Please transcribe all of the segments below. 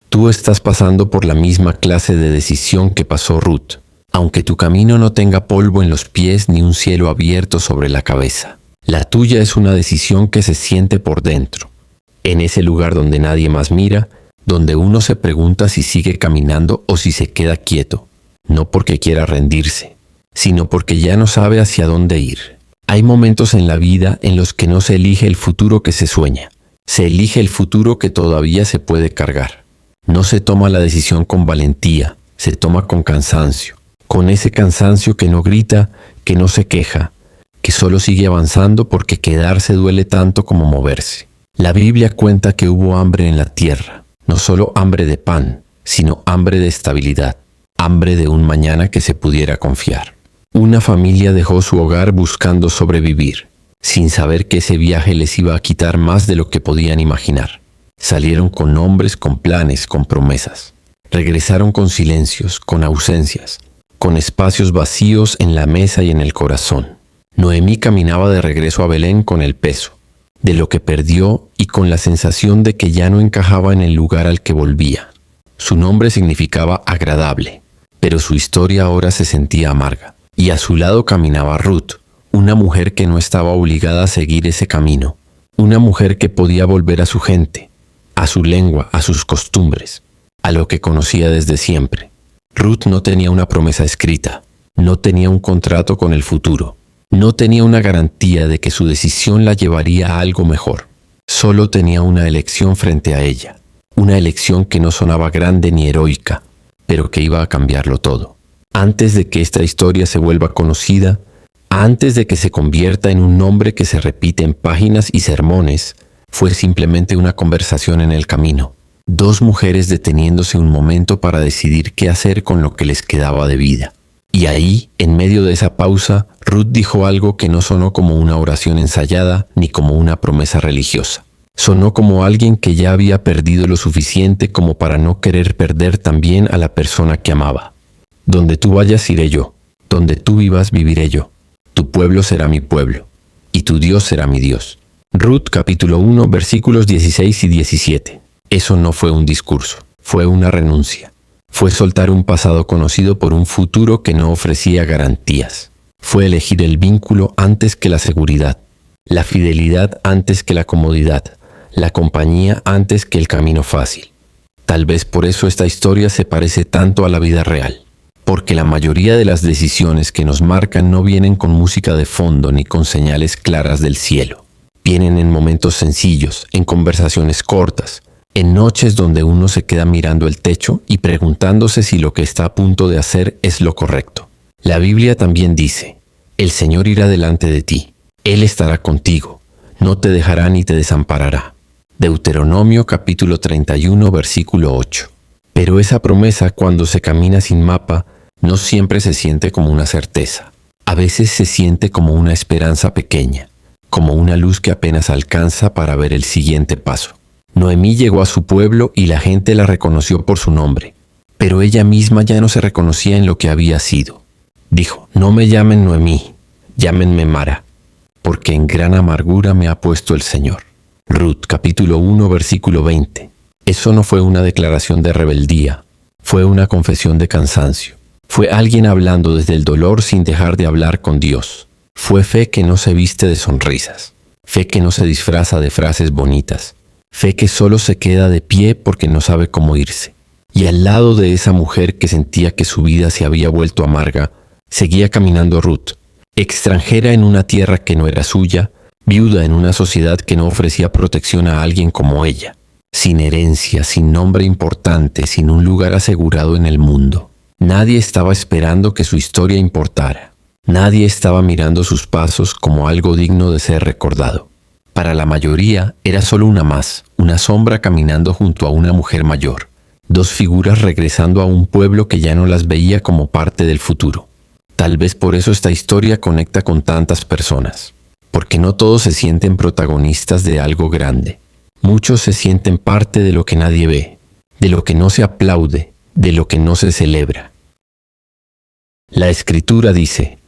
Tú estás pasando por la misma clase de decisión que pasó Ruth, aunque tu camino no tenga polvo en los pies ni un cielo abierto sobre la cabeza. La tuya es una decisión que se siente por dentro, en ese lugar donde nadie más mira, donde uno se pregunta si sigue caminando o si se queda quieto, no porque quiera rendirse, sino porque ya no sabe hacia dónde ir. Hay momentos en la vida en los que no se elige el futuro que se sueña, se elige el futuro que todavía se puede cargar. No se toma la decisión con valentía, se toma con cansancio, con ese cansancio que no grita, que no se queja, que solo sigue avanzando porque quedarse duele tanto como moverse. La Biblia cuenta que hubo hambre en la tierra, no solo hambre de pan, sino hambre de estabilidad, hambre de un mañana que se pudiera confiar. Una familia dejó su hogar buscando sobrevivir, sin saber que ese viaje les iba a quitar más de lo que podían imaginar. Salieron con nombres, con planes, con promesas. Regresaron con silencios, con ausencias, con espacios vacíos en la mesa y en el corazón. Noemí caminaba de regreso a Belén con el peso de lo que perdió y con la sensación de que ya no encajaba en el lugar al que volvía. Su nombre significaba agradable, pero su historia ahora se sentía amarga. Y a su lado caminaba Ruth, una mujer que no estaba obligada a seguir ese camino, una mujer que podía volver a su gente, a su lengua, a sus costumbres, a lo que conocía desde siempre. Ruth no tenía una promesa escrita, no tenía un contrato con el futuro, no tenía una garantía de que su decisión la llevaría a algo mejor. Solo tenía una elección frente a ella, una elección que no sonaba grande ni heroica, pero que iba a cambiarlo todo. Antes de que esta historia se vuelva conocida, antes de que se convierta en un nombre que se repite en páginas y sermones, fue simplemente una conversación en el camino. Dos mujeres deteniéndose un momento para decidir qué hacer con lo que les quedaba de vida. Y ahí, en medio de esa pausa, Ruth dijo algo que no sonó como una oración ensayada ni como una promesa religiosa. Sonó como alguien que ya había perdido lo suficiente como para no querer perder también a la persona que amaba. Donde tú vayas iré yo, donde tú vivas viviré yo. Tu pueblo será mi pueblo, y tu Dios será mi Dios. Ruth capítulo 1 versículos 16 y 17. Eso no fue un discurso, fue una renuncia. Fue soltar un pasado conocido por un futuro que no ofrecía garantías. Fue elegir el vínculo antes que la seguridad, la fidelidad antes que la comodidad, la compañía antes que el camino fácil. Tal vez por eso esta historia se parece tanto a la vida real. Porque la mayoría de las decisiones que nos marcan no vienen con música de fondo ni con señales claras del cielo. Vienen en momentos sencillos, en conversaciones cortas, en noches donde uno se queda mirando el techo y preguntándose si lo que está a punto de hacer es lo correcto. La Biblia también dice, el Señor irá delante de ti, Él estará contigo, no te dejará ni te desamparará. Deuteronomio capítulo 31 versículo 8. Pero esa promesa cuando se camina sin mapa, no siempre se siente como una certeza. A veces se siente como una esperanza pequeña, como una luz que apenas alcanza para ver el siguiente paso. Noemí llegó a su pueblo y la gente la reconoció por su nombre, pero ella misma ya no se reconocía en lo que había sido. Dijo, no me llamen Noemí, llámenme Mara, porque en gran amargura me ha puesto el Señor. Ruth capítulo 1 versículo 20. Eso no fue una declaración de rebeldía, fue una confesión de cansancio. Fue alguien hablando desde el dolor sin dejar de hablar con Dios. Fue fe que no se viste de sonrisas, fe que no se disfraza de frases bonitas, fe que solo se queda de pie porque no sabe cómo irse. Y al lado de esa mujer que sentía que su vida se había vuelto amarga, seguía caminando Ruth, extranjera en una tierra que no era suya, viuda en una sociedad que no ofrecía protección a alguien como ella, sin herencia, sin nombre importante, sin un lugar asegurado en el mundo. Nadie estaba esperando que su historia importara. Nadie estaba mirando sus pasos como algo digno de ser recordado. Para la mayoría era solo una más, una sombra caminando junto a una mujer mayor. Dos figuras regresando a un pueblo que ya no las veía como parte del futuro. Tal vez por eso esta historia conecta con tantas personas. Porque no todos se sienten protagonistas de algo grande. Muchos se sienten parte de lo que nadie ve, de lo que no se aplaude, de lo que no se celebra. La Escritura dice,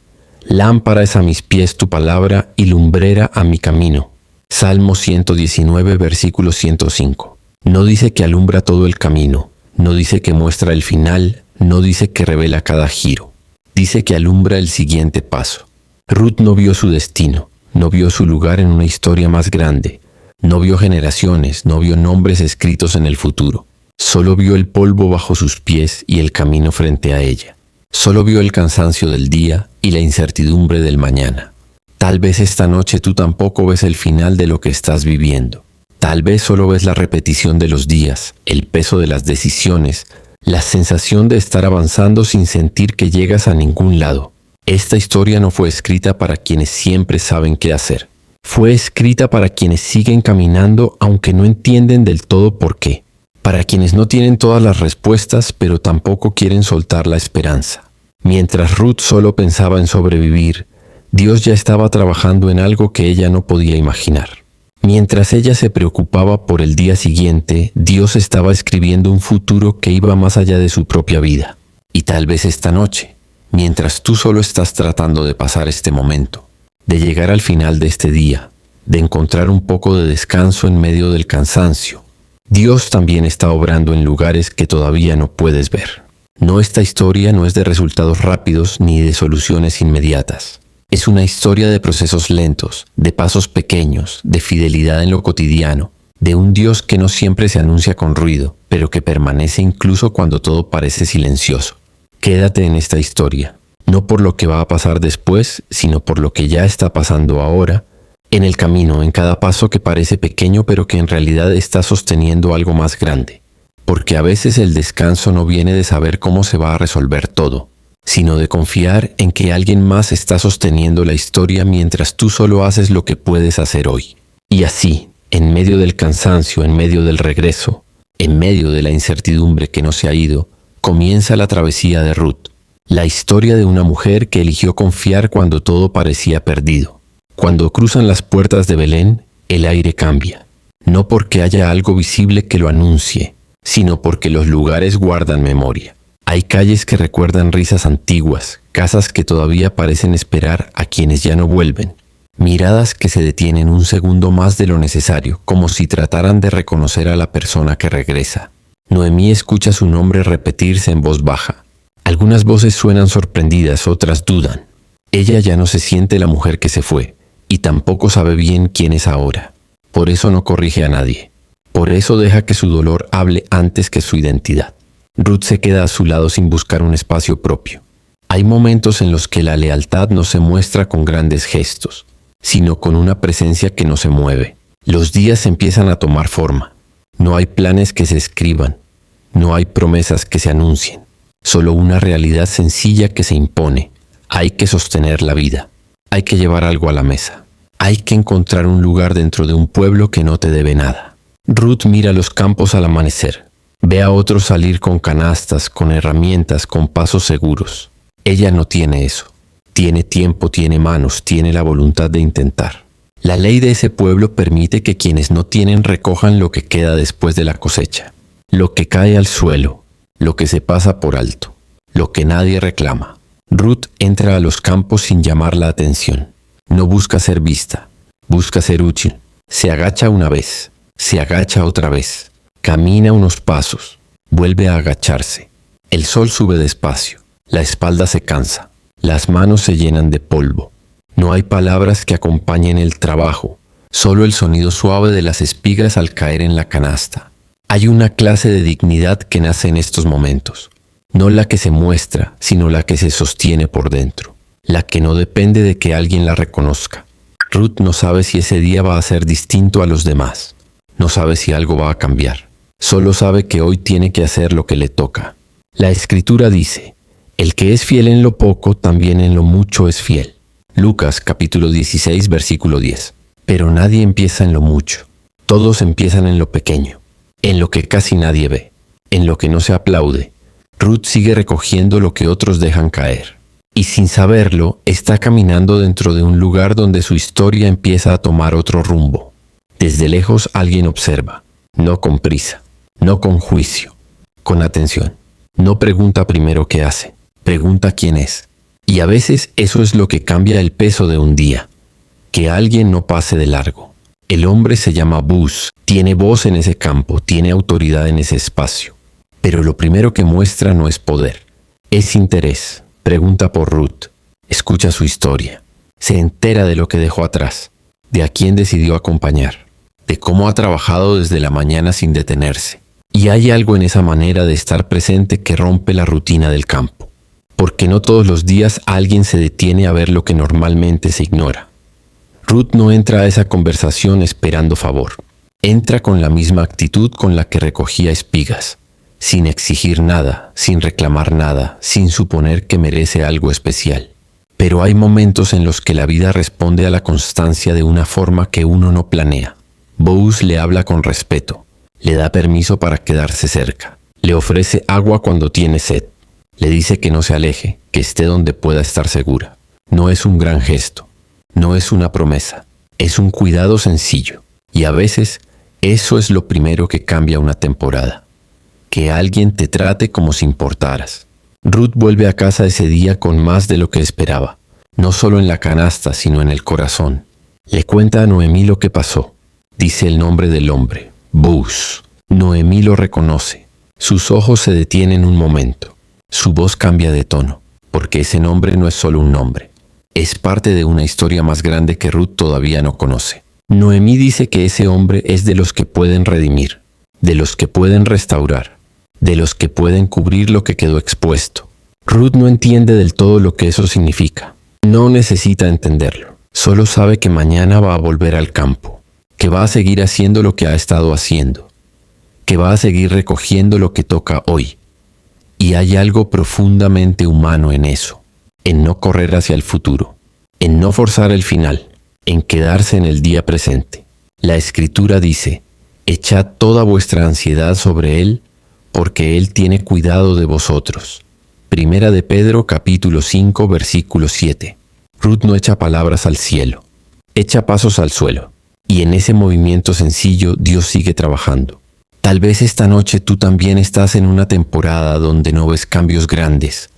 lámpara es a mis pies tu palabra y lumbrera a mi camino. Salmo 119, versículo 105. No dice que alumbra todo el camino, No dice que muestra el final, no dice que revela cada giro. Dice que alumbra el siguiente paso. Ruth no vio su destino, no vio su lugar en una historia más grande, no vio generaciones, no vio nombres escritos en el futuro. Solo vio el polvo bajo sus pies y el camino frente a ella. Solo vio el cansancio del día y la incertidumbre del mañana. Tal vez esta noche tú tampoco ves el final de lo que estás viviendo. Tal vez solo ves la repetición de los días, el peso de las decisiones, la sensación de estar avanzando sin sentir que llegas a ningún lado. Esta historia no fue escrita para quienes siempre saben qué hacer. Fue escrita para quienes siguen caminando aunque no entienden del todo por qué. Para quienes no tienen todas las respuestas, pero tampoco quieren soltar la esperanza. Mientras Ruth solo pensaba en sobrevivir, Dios ya estaba trabajando en algo que ella no podía imaginar. Mientras ella se preocupaba por el día siguiente, Dios estaba escribiendo un futuro que iba más allá de su propia vida. Y tal vez esta noche, mientras tú solo estás tratando de pasar este momento, de llegar al final de este día, de encontrar un poco de descanso en medio del cansancio, Dios también está obrando en lugares que todavía no puedes ver. No, esta historia no es de resultados rápidos ni de soluciones inmediatas. Es una historia de procesos lentos, de pasos pequeños, de fidelidad en lo cotidiano, de un Dios que no siempre se anuncia con ruido, pero que permanece incluso cuando todo parece silencioso. Quédate en esta historia, no por lo que va a pasar después, sino por lo que ya está pasando ahora, en el camino, en cada paso que parece pequeño pero que en realidad está sosteniendo algo más grande. Porque a veces el descanso no viene de saber cómo se va a resolver todo, sino de confiar en que alguien más está sosteniendo la historia mientras tú solo haces lo que puedes hacer hoy. Y así, en medio del cansancio, en medio del regreso, en medio de la incertidumbre que no se ha ido, comienza la travesía de Ruth, la historia de una mujer que eligió confiar cuando todo parecía perdido. Cuando cruzan las puertas de Belén, el aire cambia, no porque haya algo visible que lo anuncie, sino porque los lugares guardan memoria. Hay calles que recuerdan risas antiguas, casas que todavía parecen esperar a quienes ya no vuelven, miradas que se detienen un segundo más de lo necesario, como si trataran de reconocer a la persona que regresa. Noemí escucha su nombre repetirse en voz baja. Algunas voces suenan sorprendidas, otras dudan. Ella ya no se siente la mujer que se fue, y tampoco sabe bien quién es ahora. Por eso no corrige a nadie. Por eso deja que su dolor hable antes que su identidad. Ruth se queda a su lado sin buscar un espacio propio. Hay momentos en los que la lealtad no se muestra con grandes gestos, sino con una presencia que no se mueve. Los días empiezan a tomar forma. No hay planes que se escriban. No hay promesas que se anuncien. Solo una realidad sencilla que se impone. Hay que sostener la vida. Hay que llevar algo a la mesa. Hay que encontrar un lugar dentro de un pueblo que no te debe nada. Ruth mira los campos al amanecer. Ve a otros salir con canastas, con herramientas, con pasos seguros. Ella no tiene eso. Tiene tiempo, tiene manos, tiene la voluntad de intentar. La ley de ese pueblo permite que quienes no tienen recojan lo que queda después de la cosecha. Lo que cae al suelo, lo que se pasa por alto, lo que nadie reclama. Ruth entra a los campos sin llamar la atención. No busca ser vista, busca ser útil. Se agacha una vez, se agacha otra vez. Camina unos pasos, vuelve a agacharse. El sol sube despacio, la espalda se cansa, las manos se llenan de polvo. No hay palabras que acompañen el trabajo, solo el sonido suave de las espigas al caer en la canasta. Hay una clase de dignidad que nace en estos momentos, no la que se muestra, sino la que se sostiene por dentro, la que no depende de que alguien la reconozca. Ruth no sabe si ese día va a ser distinto a los demás, no sabe si algo va a cambiar. Solo sabe que hoy tiene que hacer lo que le toca. La Escritura dice, el que es fiel en lo poco, también en lo mucho es fiel. Lucas capítulo 16, versículo 10. Pero nadie empieza en lo mucho. Todos empiezan en lo pequeño, en lo que casi nadie ve, en lo que no se aplaude. Ruth sigue recogiendo lo que otros dejan caer. Y sin saberlo, está caminando dentro de un lugar donde su historia empieza a tomar otro rumbo. Desde lejos alguien observa, no con prisa. No con juicio, con atención. No pregunta primero qué hace, pregunta quién es. Y a veces eso es lo que cambia el peso de un día. Que alguien no pase de largo. El hombre se llama Buz, tiene voz en ese campo, tiene autoridad en ese espacio. Pero lo primero que muestra no es poder, es interés. Pregunta por Ruth, escucha su historia, se entera de lo que dejó atrás, de a quién decidió acompañar, de cómo ha trabajado desde la mañana sin detenerse. Y hay algo en esa manera de estar presente que rompe la rutina del campo, porque no todos los días alguien se detiene a ver lo que normalmente se ignora. Ruth no entra a esa conversación esperando favor. Entra con la misma actitud con la que recogía espigas, sin exigir nada, sin reclamar nada, sin suponer que merece algo especial. Pero hay momentos en los que la vida responde a la constancia de una forma que uno no planea. Boaz le habla con respeto, le da permiso para quedarse cerca, le ofrece agua cuando tiene sed, le dice que no se aleje, que esté donde pueda estar segura. No es un gran gesto, no es una promesa, es un cuidado sencillo. Y a veces eso es lo primero que cambia una temporada. Que alguien te trate como si importaras. Ruth vuelve a casa ese día con más de lo que esperaba, no solo en la canasta, sino en el corazón. Le cuenta a Noemí lo que pasó. Dice el nombre del hombre, Boaz. Noemí lo reconoce. Sus ojos se detienen un momento. Su voz cambia de tono, porque ese nombre no es solo un nombre. Es parte de una historia más grande que Ruth todavía no conoce. Noemí dice que ese hombre es de los que pueden redimir, de los que pueden restaurar, de los que pueden cubrir lo que quedó expuesto. Ruth no entiende del todo lo que eso significa. No necesita entenderlo. Solo sabe que mañana va a volver al campo, que va a seguir haciendo lo que ha estado haciendo, que va a seguir recogiendo lo que toca hoy. Y hay algo profundamente humano en eso, en no correr hacia el futuro, en no forzar el final, en quedarse en el día presente. La Escritura dice, echad toda vuestra ansiedad sobre Él, porque Él tiene cuidado de vosotros. Primera de Pedro capítulo 5 versículo 7. Ruth no echa palabras al cielo, echa pasos al suelo. Y en ese movimiento sencillo Dios sigue trabajando. Tal vez esta noche tú también estás en una temporada donde no ves cambios grandes,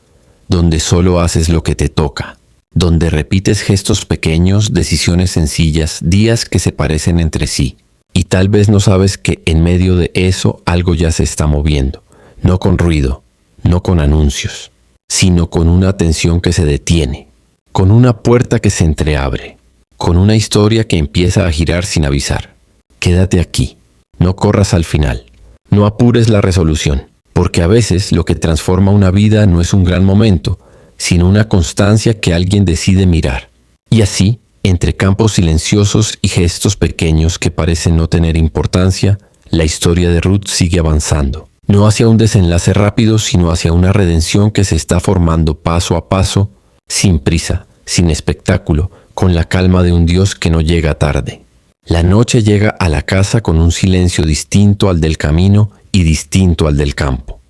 donde solo haces lo que te toca, donde repites gestos pequeños, decisiones sencillas, días que se parecen entre sí. Y tal vez no sabes que en medio de eso algo ya se está moviendo, no con ruido, no con anuncios, sino con una atención que se detiene, con una puerta que se entreabre, con una historia que empieza a girar sin avisar. Quédate aquí, no corras al final, no apures la resolución, porque a veces lo que transforma una vida no es un gran momento, sino una constancia que alguien decide mirar. Y así, entre campos silenciosos y gestos pequeños que parecen no tener importancia, la historia de Ruth sigue avanzando. No hacia un desenlace rápido, sino hacia una redención que se está formando paso a paso, sin prisa, sin espectáculo, con la calma de un Dios que no llega tarde. La noche llega a la casa con un silencio distinto al del camino y distinto al del campo.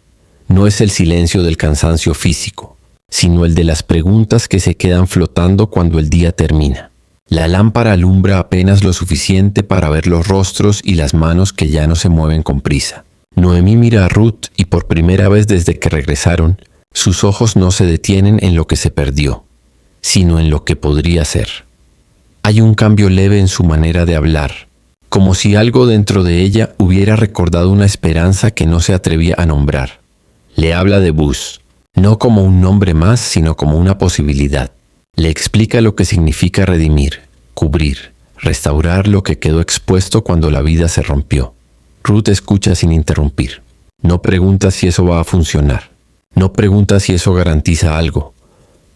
No es el silencio del cansancio físico, sino el de las preguntas que se quedan flotando cuando el día termina. La lámpara alumbra apenas lo suficiente para ver los rostros y las manos que ya no se mueven con prisa. Noemí mira a Ruth y por primera vez desde que regresaron, sus ojos no se detienen en lo que se perdió, sino en lo que podría ser. Hay un cambio leve en su manera de hablar, como si algo dentro de ella hubiera recordado una esperanza que no se atrevía a nombrar. Le habla de Boaz, no como un nombre más, sino como una posibilidad. Le explica lo que significa redimir, cubrir, restaurar lo que quedó expuesto cuando la vida se rompió. Ruth escucha sin interrumpir. No pregunta si eso va a funcionar. No pregunta si eso garantiza algo.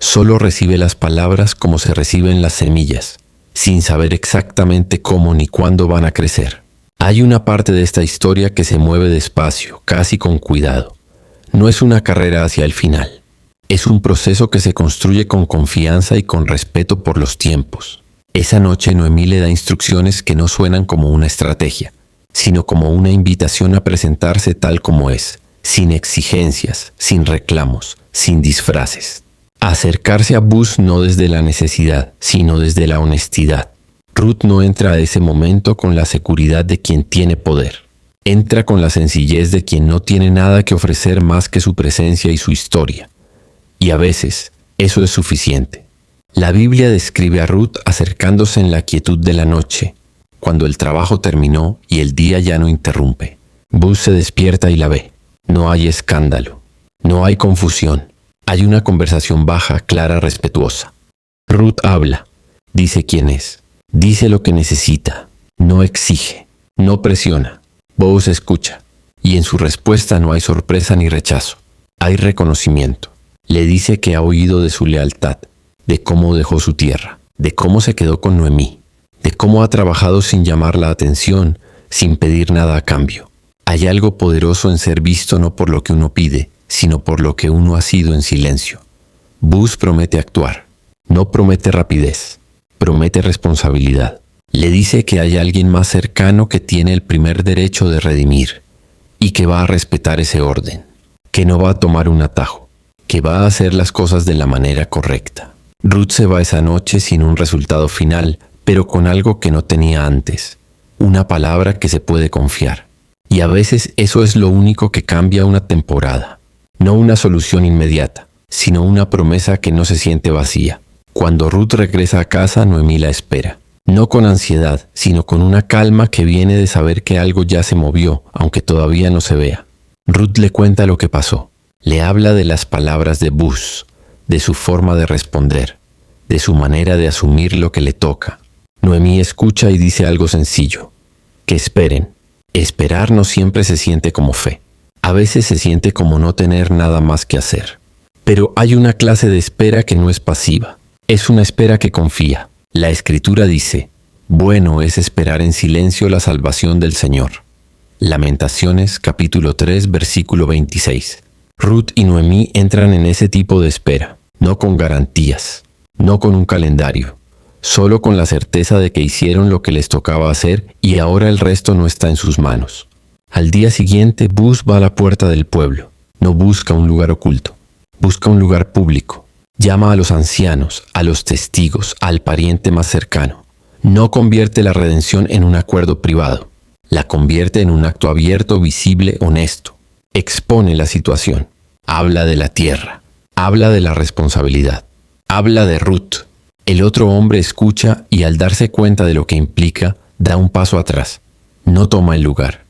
Solo recibe las palabras como se reciben las semillas, sin saber exactamente cómo ni cuándo van a crecer. Hay una parte de esta historia que se mueve despacio, casi con cuidado. No es una carrera hacia el final. Es un proceso que se construye con confianza y con respeto por los tiempos. Esa noche Noemí le da instrucciones que no suenan como una estrategia, sino como una invitación a presentarse tal como es, sin exigencias, sin reclamos, sin disfraces. A acercarse a Boaz no desde la necesidad, sino desde la honestidad. Ruth no entra a ese momento con la seguridad de quien tiene poder. Entra con la sencillez de quien no tiene nada que ofrecer más que su presencia y su historia. Y a veces, eso es suficiente. La Biblia describe a Ruth acercándose en la quietud de la noche, cuando el trabajo terminó y el día ya no interrumpe. Boaz se despierta y la ve. No hay escándalo. No hay confusión. Hay una conversación baja, clara, respetuosa. Ruth habla. Dice quién es. Dice lo que necesita. No exige. No presiona. Boaz escucha. Y en su respuesta no hay sorpresa ni rechazo. Hay reconocimiento. Le dice que ha oído de su lealtad, de cómo dejó su tierra, de cómo se quedó con Noemí, de cómo ha trabajado sin llamar la atención, sin pedir nada a cambio. Hay algo poderoso en ser visto no por lo que uno pide, sino por lo que uno ha sido en silencio. Boaz promete actuar. No promete rapidez. Promete responsabilidad. Le dice que hay alguien más cercano que tiene el primer derecho de redimir y que va a respetar ese orden, que no va a tomar un atajo, que va a hacer las cosas de la manera correcta. Ruth se va esa noche sin un resultado final, pero con algo que no tenía antes, una palabra que se puede confiar. Y a veces eso es lo único que cambia una temporada, no una solución inmediata, sino una promesa que no se siente vacía. Cuando Ruth regresa a casa, Noemí la espera. No con ansiedad, sino con una calma que viene de saber que algo ya se movió, aunque todavía no se vea. Ruth le cuenta lo que pasó. Le habla de las palabras de Boaz, de su forma de responder, de su manera de asumir lo que le toca. Noemí escucha y dice algo sencillo. Que esperen. Esperar no siempre se siente como fe. A veces se siente como no tener nada más que hacer. Pero hay una clase de espera que no es pasiva. Es una espera que confía. La Escritura dice, bueno es esperar en silencio la salvación del Señor. Lamentaciones capítulo 3 versículo 26. Ruth y Noemí entran en ese tipo de espera, no con garantías, no con un calendario, solo con la certeza de que hicieron lo que les tocaba hacer y ahora el resto no está en sus manos. Al día siguiente, Boaz va a la puerta del pueblo. No busca un lugar oculto, busca un lugar público. Llama a los ancianos, a los testigos, al pariente más cercano. No convierte la redención en un acuerdo privado. La convierte en un acto abierto, visible, honesto. Expone la situación. Habla de la tierra. Habla de la responsabilidad. Habla de Ruth. El otro hombre escucha y al darse cuenta de lo que implica, da un paso atrás. No toma el lugar.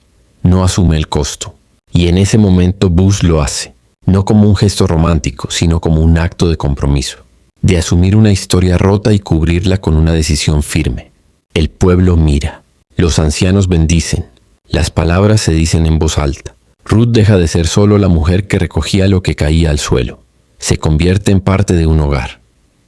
No asume el costo. Y en ese momento Boaz lo hace. No como un gesto romántico, sino como un acto de compromiso, de asumir una historia rota y cubrirla con una decisión firme. El pueblo mira, los ancianos bendicen, las palabras se dicen en voz alta. Ruth deja de ser solo la mujer que recogía lo que caía al suelo. Se convierte en parte de un hogar,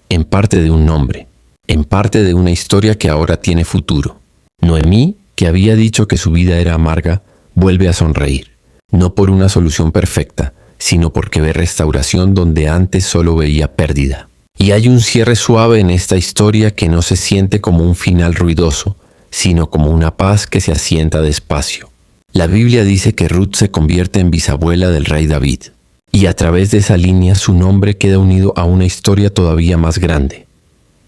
en parte de un nombre, en parte de una historia que ahora tiene futuro. Noemí, que había dicho que su vida era amarga, vuelve a sonreír, no por una solución perfecta, sino porque ve restauración donde antes solo veía pérdida. Y hay un cierre suave en esta historia que no se siente como un final ruidoso, sino como una paz que se asienta despacio. La Biblia dice que Ruth se convierte en bisabuela del rey David, y a través de esa línea su nombre queda unido a una historia todavía más grande.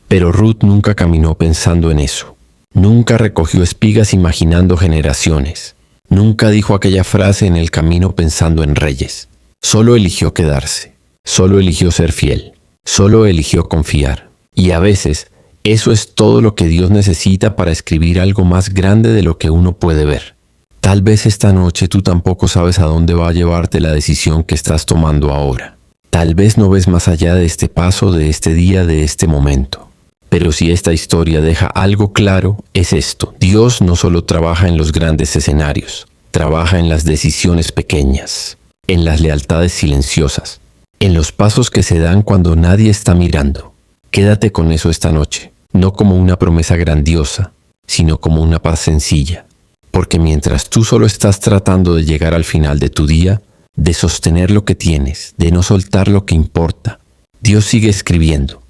Pero Ruth nunca caminó pensando en eso. Nunca recogió espigas imaginando generaciones. Nunca dijo aquella frase en el camino pensando en reyes. Solo eligió quedarse, solo eligió ser fiel, solo eligió confiar. Y a veces, eso es todo lo que Dios necesita para escribir algo más grande de lo que uno puede ver. Tal vez esta noche tú tampoco sabes a dónde va a llevarte la decisión que estás tomando ahora. Tal vez no ves más allá de este paso, de este día, de este momento. Pero si esta historia deja algo claro, es esto. Dios no solo trabaja en los grandes escenarios, trabaja en las decisiones pequeñas, en las lealtades silenciosas, en los pasos que se dan cuando nadie está mirando. Quédate con eso esta noche, no como una promesa grandiosa, sino como una paz sencilla. Porque mientras tú solo estás tratando de llegar al final de tu día, de sostener lo que tienes, de no soltar lo que importa, Dios sigue escribiendo,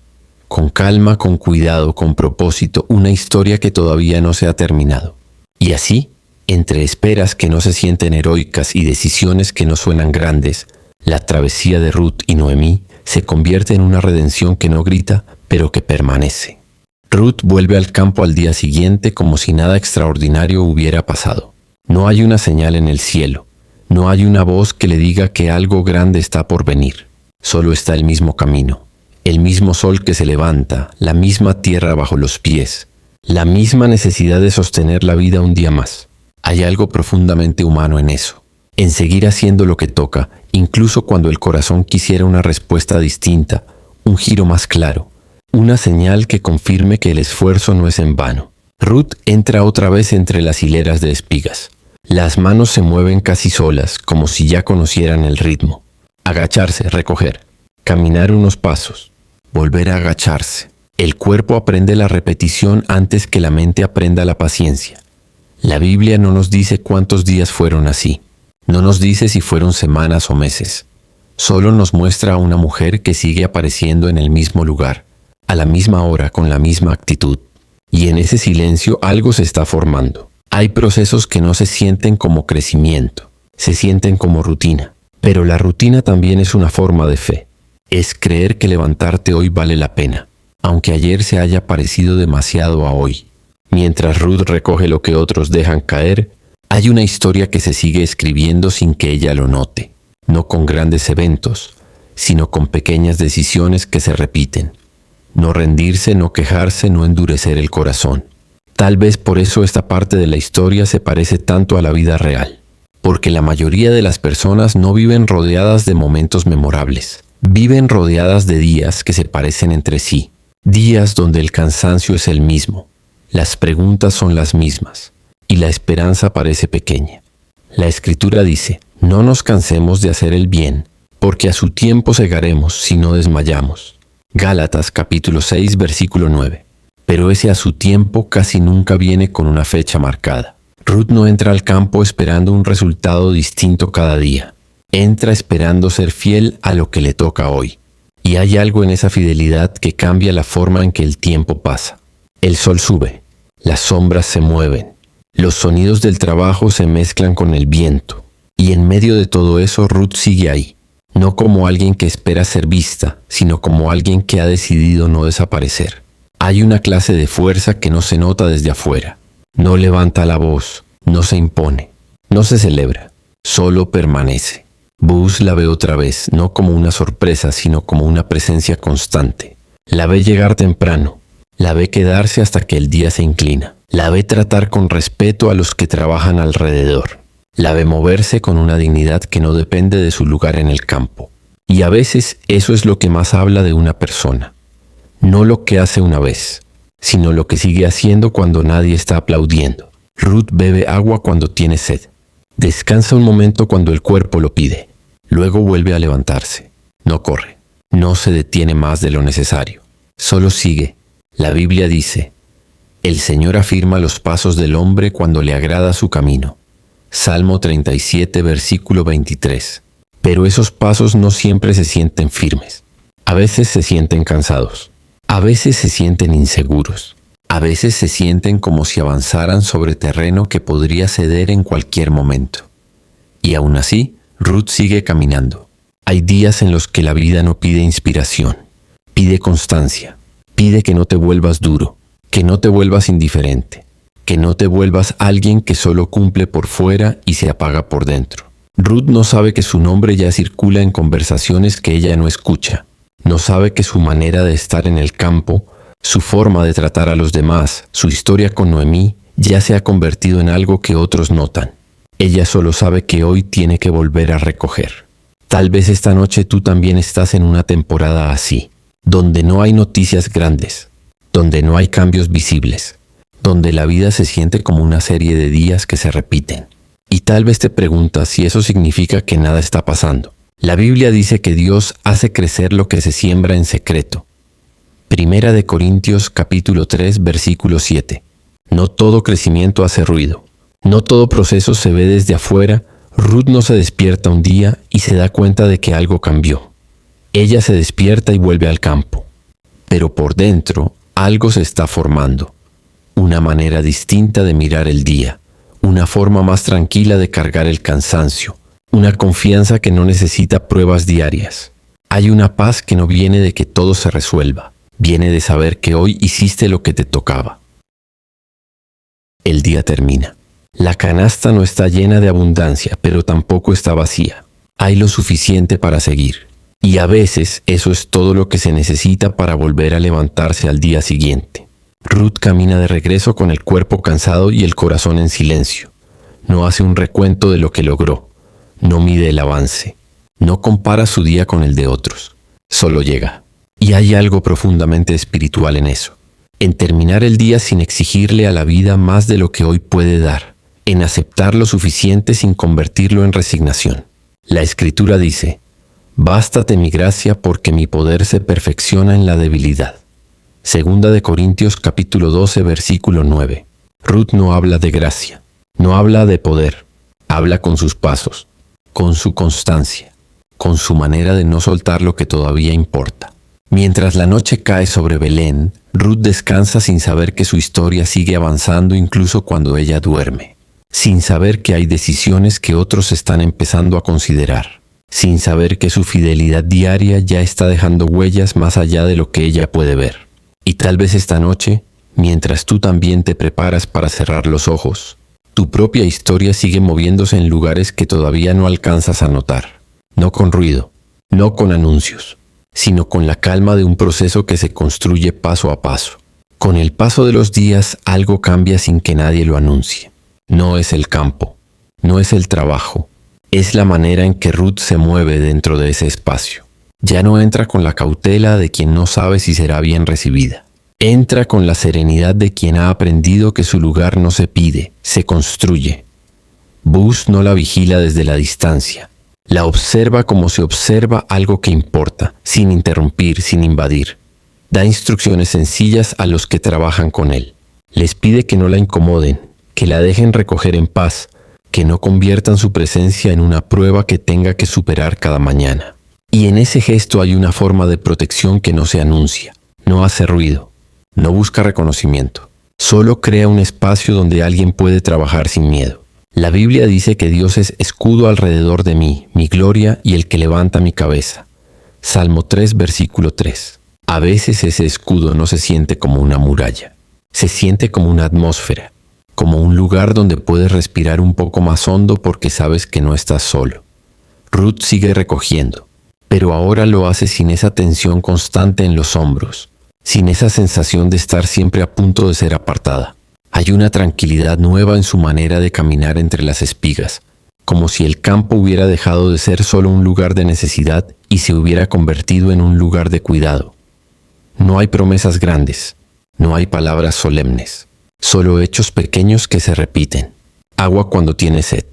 con calma, con cuidado, con propósito, una historia que todavía no se ha terminado. Y así, entre esperas que no se sienten heroicas y decisiones que no suenan grandes, la travesía de Ruth y Noemí se convierte en una redención que no grita, pero que permanece. Ruth vuelve al campo al día siguiente como si nada extraordinario hubiera pasado. No hay una señal en el cielo, no hay una voz que le diga que algo grande está por venir. Solo está el mismo camino, el mismo sol que se levanta, la misma tierra bajo los pies, la misma necesidad de sostener la vida un día más. Hay algo profundamente humano en eso. en seguir haciendo lo que toca, incluso cuando el corazón quisiera una respuesta distinta, un giro más claro, una señal que confirme que el esfuerzo no es en vano. Ruth entra otra vez entre las hileras de espigas. Las manos se mueven casi solas, como si ya conocieran el ritmo. Agacharse, recoger. Caminar unos pasos. Volver a agacharse. El cuerpo aprende la repetición antes que la mente aprenda la paciencia. La Biblia no nos dice cuántos días fueron así. No nos dice si fueron semanas o meses. Solo nos muestra a una mujer que sigue apareciendo en el mismo lugar, a la misma hora, con la misma actitud. Y en ese silencio algo se está formando. Hay procesos que no se sienten como crecimiento, se sienten como rutina. Pero la rutina también es una forma de fe. Es creer que levantarte hoy vale la pena, aunque ayer se haya parecido demasiado a hoy. Mientras Ruth recoge lo que otros dejan caer, hay una historia que se sigue escribiendo sin que ella lo note, no con grandes eventos, sino con pequeñas decisiones que se repiten. No rendirse, no quejarse, no endurecer el corazón. Tal vez por eso esta parte de la historia se parece tanto a la vida real, porque la mayoría de las personas no viven rodeadas de momentos memorables, viven rodeadas de días que se parecen entre sí, días donde el cansancio es el mismo, las preguntas son las mismas, y la esperanza parece pequeña. La Escritura dice, no nos cansemos de hacer el bien, porque a su tiempo segaremos si no desmayamos. Gálatas capítulo 6 versículo 9. Pero ese a su tiempo casi nunca viene con una fecha marcada. Ruth no entra al campo esperando un resultado distinto cada día. Entra esperando ser fiel a lo que le toca hoy. Y hay algo en esa fidelidad que cambia la forma en que el tiempo pasa. El sol sube, las sombras se mueven, los sonidos del trabajo se mezclan con el viento. Y en medio de todo eso Ruth sigue ahí, no como alguien que espera ser vista, sino como alguien que ha decidido no desaparecer. Hay una clase de fuerza que no se nota desde afuera. No levanta la voz, no se impone, no se celebra, solo permanece. Boaz la ve otra vez, no como una sorpresa, sino como una presencia constante. La ve llegar temprano, la ve quedarse hasta que el día se inclina, la ve tratar con respeto a los que trabajan alrededor, la ve moverse con una dignidad que no depende de su lugar en el campo. Y a veces eso es lo que más habla de una persona. No lo que hace una vez, sino lo que sigue haciendo cuando nadie está aplaudiendo. Ruth bebe agua cuando tiene sed. Descansa un momento cuando el cuerpo lo pide. Luego vuelve a levantarse. No corre. No se detiene más de lo necesario. Solo sigue. La Biblia dice, el Señor afirma los pasos del hombre cuando le agrada su camino. Salmo 37, versículo 23. Pero esos pasos no siempre se sienten firmes. A veces se sienten cansados. A veces se sienten inseguros. A veces se sienten como si avanzaran sobre terreno que podría ceder en cualquier momento. Y aún así, Ruth sigue caminando. Hay días en los que la vida no pide inspiración, pide constancia, pide que no te vuelvas duro, que no te vuelvas indiferente, que no te vuelvas alguien que solo cumple por fuera y se apaga por dentro. Ruth no sabe que su nombre ya circula en conversaciones que ella no escucha. No sabe que su manera de estar en el campo, su forma de tratar a los demás, su historia con Noemí, ya se ha convertido en algo que otros notan. Ella solo sabe que hoy tiene que volver a recoger. Tal vez esta noche tú también estás en una temporada así, donde no hay noticias grandes, donde no hay cambios visibles, donde la vida se siente como una serie de días que se repiten. Y tal vez te preguntas si eso significa que nada está pasando. La Biblia dice que Dios hace crecer lo que se siembra en secreto. Primera de Corintios capítulo 3 versículo 7. No todo crecimiento hace ruido. No todo proceso se ve desde afuera. Ruth no se despierta un día y se da cuenta de que algo cambió. Ella se despierta y vuelve al campo. Pero por dentro algo se está formando. Una manera distinta de mirar el día. Una forma más tranquila de cargar el cansancio. Una confianza que no necesita pruebas diarias. Hay una paz que no viene de que todo se resuelva. Viene de saber que hoy hiciste lo que te tocaba. El día termina. La canasta no está llena de abundancia, pero tampoco está vacía. Hay lo suficiente para seguir. Y a veces eso es todo lo que se necesita para volver a levantarse al día siguiente. Ruth camina de regreso con el cuerpo cansado y el corazón en silencio. No hace un recuento de lo que logró. No mide el avance. No compara su día con el de otros. Solo llega. Y hay algo profundamente espiritual en eso. En terminar el día sin exigirle a la vida más de lo que hoy puede dar. En aceptar lo suficiente sin convertirlo en resignación. La Escritura dice: «Bástate mi gracia porque mi poder se perfecciona en la debilidad». Segunda de Corintios capítulo 12 versículo 9. Ruth no habla de gracia, no habla de poder, habla con sus pasos, con su constancia, con su manera de no soltar lo que todavía importa. Mientras la noche cae sobre Belén, Ruth descansa sin saber que su historia sigue avanzando incluso cuando ella duerme, sin saber que hay decisiones que otros están empezando a considerar, sin saber que su fidelidad diaria ya está dejando huellas más allá de lo que ella puede ver. Y tal vez esta noche, mientras tú también te preparas para cerrar los ojos, tu propia historia sigue moviéndose en lugares que todavía no alcanzas a notar. No con ruido, no con anuncios, sino con la calma de un proceso que se construye paso a paso. Con el paso de los días algo cambia sin que nadie lo anuncie. No es el campo, no es el trabajo, es la manera en que Ruth se mueve dentro de ese espacio. Ya no entra con la cautela de quien no sabe si será bien recibida. Entra con la serenidad de quien ha aprendido que su lugar no se pide, se construye. Boaz no la vigila desde la distancia. La observa como se observa algo que importa, sin interrumpir, sin invadir. Da instrucciones sencillas a los que trabajan con él. Les pide que no la incomoden, que la dejen recoger en paz, que no conviertan su presencia en una prueba que tenga que superar cada mañana. Y en ese gesto hay una forma de protección que no se anuncia, no hace ruido, no busca reconocimiento. Solo crea un espacio donde alguien puede trabajar sin miedo. La Biblia dice que Dios es escudo alrededor de mí, mi gloria y el que levanta mi cabeza. Salmo 3, versículo 3. A veces ese escudo no se siente como una muralla, se siente como una atmósfera, como un lugar donde puedes respirar un poco más hondo porque sabes que no estás solo. Ruth sigue recogiendo, pero ahora lo hace sin esa tensión constante en los hombros, sin esa sensación de estar siempre a punto de ser apartada. Hay una tranquilidad nueva en su manera de caminar entre las espigas, como si el campo hubiera dejado de ser solo un lugar de necesidad y se hubiera convertido en un lugar de cuidado. No hay promesas grandes, no hay palabras solemnes, solo hechos pequeños que se repiten. Agua cuando tiene sed,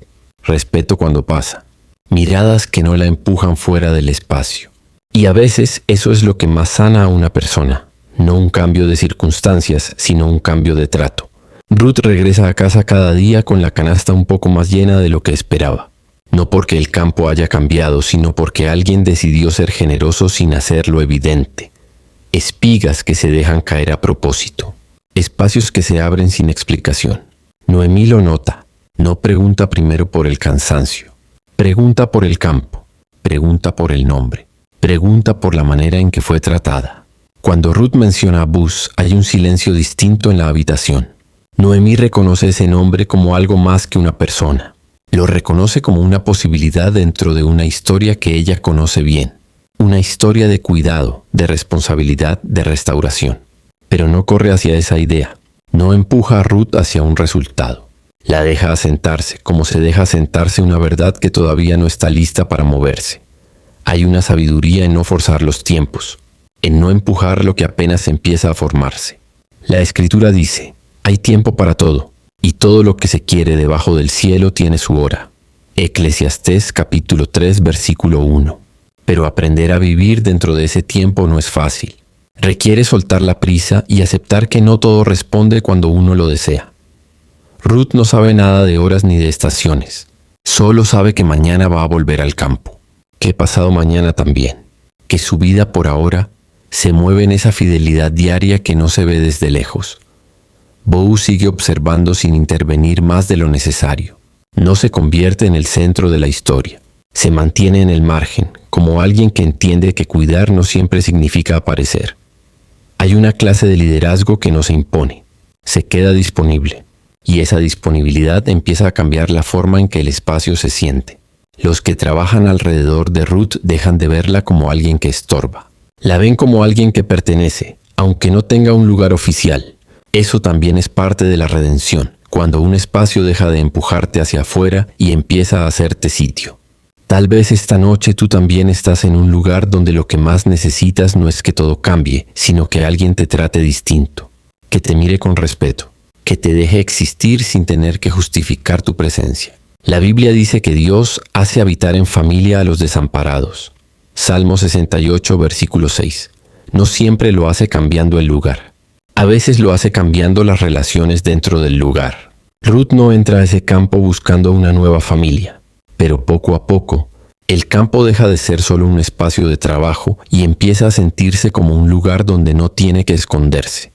respeto cuando pasa, miradas que no la empujan fuera del espacio. Y a veces eso es lo que más sana a una persona, no un cambio de circunstancias, sino un cambio de trato. Ruth regresa a casa cada día con la canasta un poco más llena de lo que esperaba. No porque el campo haya cambiado, sino porque alguien decidió ser generoso sin hacerlo evidente. Espigas que se dejan caer a propósito. Espacios que se abren sin explicación. Noemí lo nota. No pregunta primero por el cansancio. Pregunta por el campo. Pregunta por el nombre. Pregunta por la manera en que fue tratada. Cuando Ruth menciona a Boaz, hay un silencio distinto en la habitación. Noemí reconoce ese nombre como algo más que una persona. Lo reconoce como una posibilidad dentro de una historia que ella conoce bien. Una historia de cuidado, de responsabilidad, de restauración. Pero no corre hacia esa idea. No empuja a Ruth hacia un resultado. La deja asentarse, como se deja asentarse una verdad que todavía no está lista para moverse. Hay una sabiduría en no forzar los tiempos, en no empujar lo que apenas empieza a formarse. La Escritura dice: hay tiempo para todo, y todo lo que se quiere debajo del cielo tiene su hora. Eclesiastés capítulo 3 versículo 1. Pero aprender a vivir dentro de ese tiempo no es fácil. Requiere soltar la prisa y aceptar que no todo responde cuando uno lo desea. Ruth no sabe nada de horas ni de estaciones. Solo sabe que mañana va a volver al campo. Que pasado mañana también. Que su vida por ahora se mueve en esa fidelidad diaria que no se ve desde lejos. Boaz sigue observando sin intervenir más de lo necesario. No se convierte en el centro de la historia. Se mantiene en el margen, como alguien que entiende que cuidar no siempre significa aparecer. Hay una clase de liderazgo que no se impone, se queda disponible, y esa disponibilidad empieza a cambiar la forma en que el espacio se siente. Los que trabajan alrededor de Ruth dejan de verla como alguien que estorba. La ven como alguien que pertenece, aunque no tenga un lugar oficial. Eso también es parte de la redención, cuando un espacio deja de empujarte hacia afuera y empieza a hacerte sitio. Tal vez esta noche tú también estás en un lugar donde lo que más necesitas no es que todo cambie, sino que alguien te trate distinto, que te mire con respeto, que te deje existir sin tener que justificar tu presencia. La Biblia dice que Dios hace habitar en familia a los desamparados. Salmo 68, versículo 6. No siempre lo hace cambiando el lugar. A veces lo hace cambiando las relaciones dentro del lugar. Ruth no entra a ese campo buscando una nueva familia, pero poco a poco, el campo deja de ser solo un espacio de trabajo y empieza a sentirse como un lugar donde no tiene que esconderse.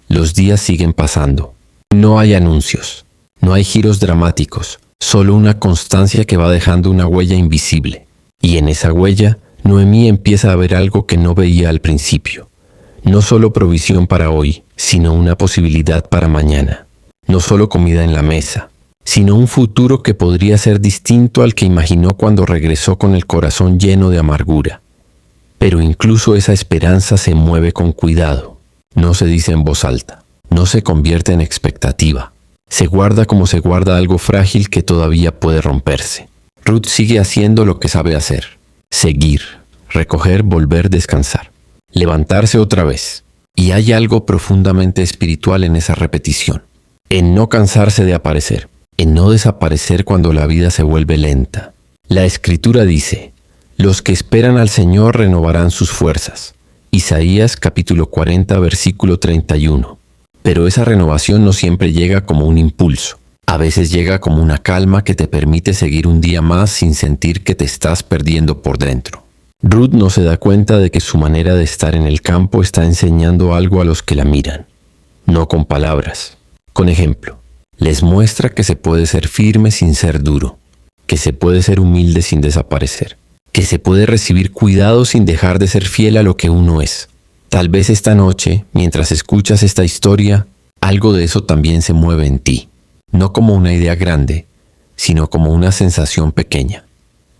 Los días siguen pasando. No hay anuncios, no hay giros dramáticos, solo una constancia que va dejando una huella invisible. Y en esa huella, Noemí empieza a ver algo que no veía al principio. No solo provisión para hoy, sino una posibilidad para mañana. No solo comida en la mesa, sino un futuro que podría ser distinto al que imaginó cuando regresó con el corazón lleno de amargura. Pero incluso esa esperanza se mueve con cuidado. No se dice en voz alta, no se convierte en expectativa. Se guarda como se guarda algo frágil que todavía puede romperse. Ruth sigue haciendo lo que sabe hacer. Seguir, recoger, volver, descansar. Levantarse otra vez. Y hay algo profundamente espiritual en esa repetición. En no cansarse de aparecer. En no desaparecer cuando la vida se vuelve lenta. La Escritura dice, los que esperan al Señor renovarán sus fuerzas. Isaías capítulo 40 versículo 31. Pero esa renovación no siempre llega como un impulso. A veces llega como una calma que te permite seguir un día más sin sentir que te estás perdiendo por dentro. Ruth no se da cuenta de que su manera de estar en el campo está enseñando algo a los que la miran. No con palabras, con ejemplo. Les muestra que se puede ser firme sin ser duro, que se puede ser humilde sin desaparecer, que se puede recibir cuidado sin dejar de ser fiel a lo que uno es. Tal vez esta noche, mientras escuchas esta historia, algo de eso también se mueve en ti. No como una idea grande, sino como una sensación pequeña.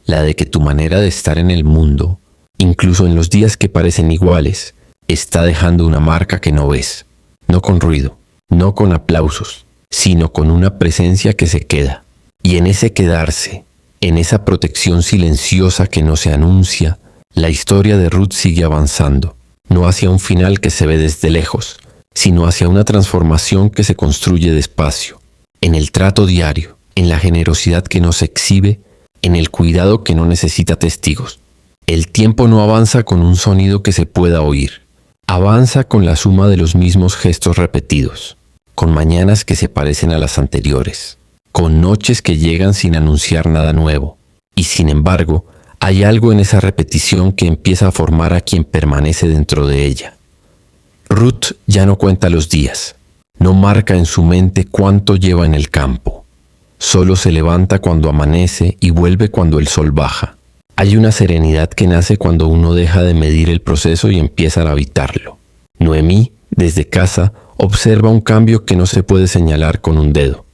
La de que tu manera de estar en el mundo, incluso en los días que parecen iguales, está dejando una marca que no ves. No con ruido, no con aplausos, sino con una presencia que se queda. Y en ese quedarse, en esa protección silenciosa que no se anuncia, la historia de Ruth sigue avanzando. No hacia un final que se ve desde lejos, sino hacia una transformación que se construye despacio, en el trato diario, en la generosidad que no se exhibe, en el cuidado que no necesita testigos. El tiempo no avanza con un sonido que se pueda oír, avanza con la suma de los mismos gestos repetidos, con mañanas que se parecen a las anteriores, con noches que llegan sin anunciar nada nuevo, y sin embargo, hay algo en esa repetición que empieza a formar a quien permanece dentro de ella. Ruth ya no cuenta los días, no marca en su mente cuánto lleva en el campo. Solo se levanta cuando amanece y vuelve cuando el sol baja. Hay una serenidad que nace cuando uno deja de medir el proceso y empieza a habitarlo. Noemí, desde casa, observa un cambio que no se puede señalar con un dedo.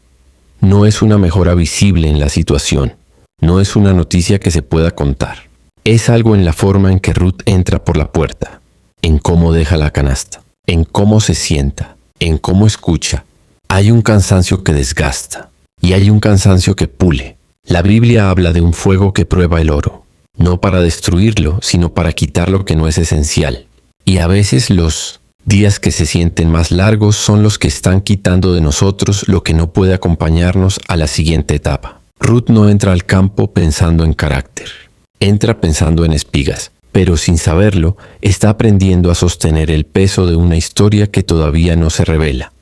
No es una mejora visible en la situación. No es una noticia que se pueda contar. Es algo en la forma en que Ruth entra por la puerta, en cómo deja la canasta, en cómo se sienta, en cómo escucha. Hay un cansancio que desgasta y hay un cansancio que pule. La Biblia habla de un fuego que prueba el oro, no para destruirlo, sino para quitar lo que no es esencial. Y a veces los días que se sienten más largos son los que están quitando de nosotros lo que no puede acompañarnos a la siguiente etapa. Ruth no entra al campo pensando en carácter. Entra pensando en espigas, pero sin saberlo, está aprendiendo a sostener el peso de una historia que todavía no se revela.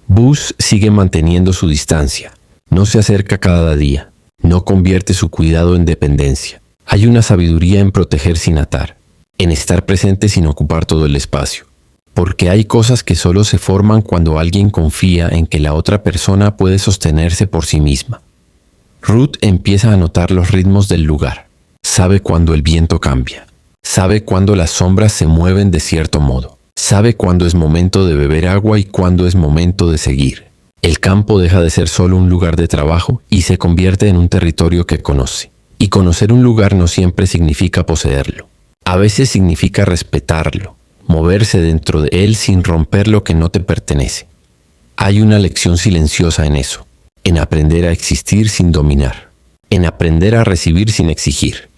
Boaz sigue manteniendo su distancia. No se acerca cada día. No convierte su cuidado en dependencia. Hay una sabiduría en proteger sin atar, en estar presente sin ocupar todo el espacio. Porque hay cosas que solo se forman cuando alguien confía en que la otra persona puede sostenerse por sí misma. Ruth empieza a notar los ritmos del lugar. Sabe cuando el viento cambia. Sabe cuando las sombras se mueven de cierto modo. Sabe cuándo es momento de beber agua y cuándo es momento de seguir. El campo deja de ser solo un lugar de trabajo y se convierte en un territorio que conoce. Y conocer un lugar no siempre significa poseerlo. A veces significa respetarlo, moverse dentro de él sin romper lo que no te pertenece. Hay una lección silenciosa en eso, en aprender a existir sin dominar. en aprender a recibir sin exigir.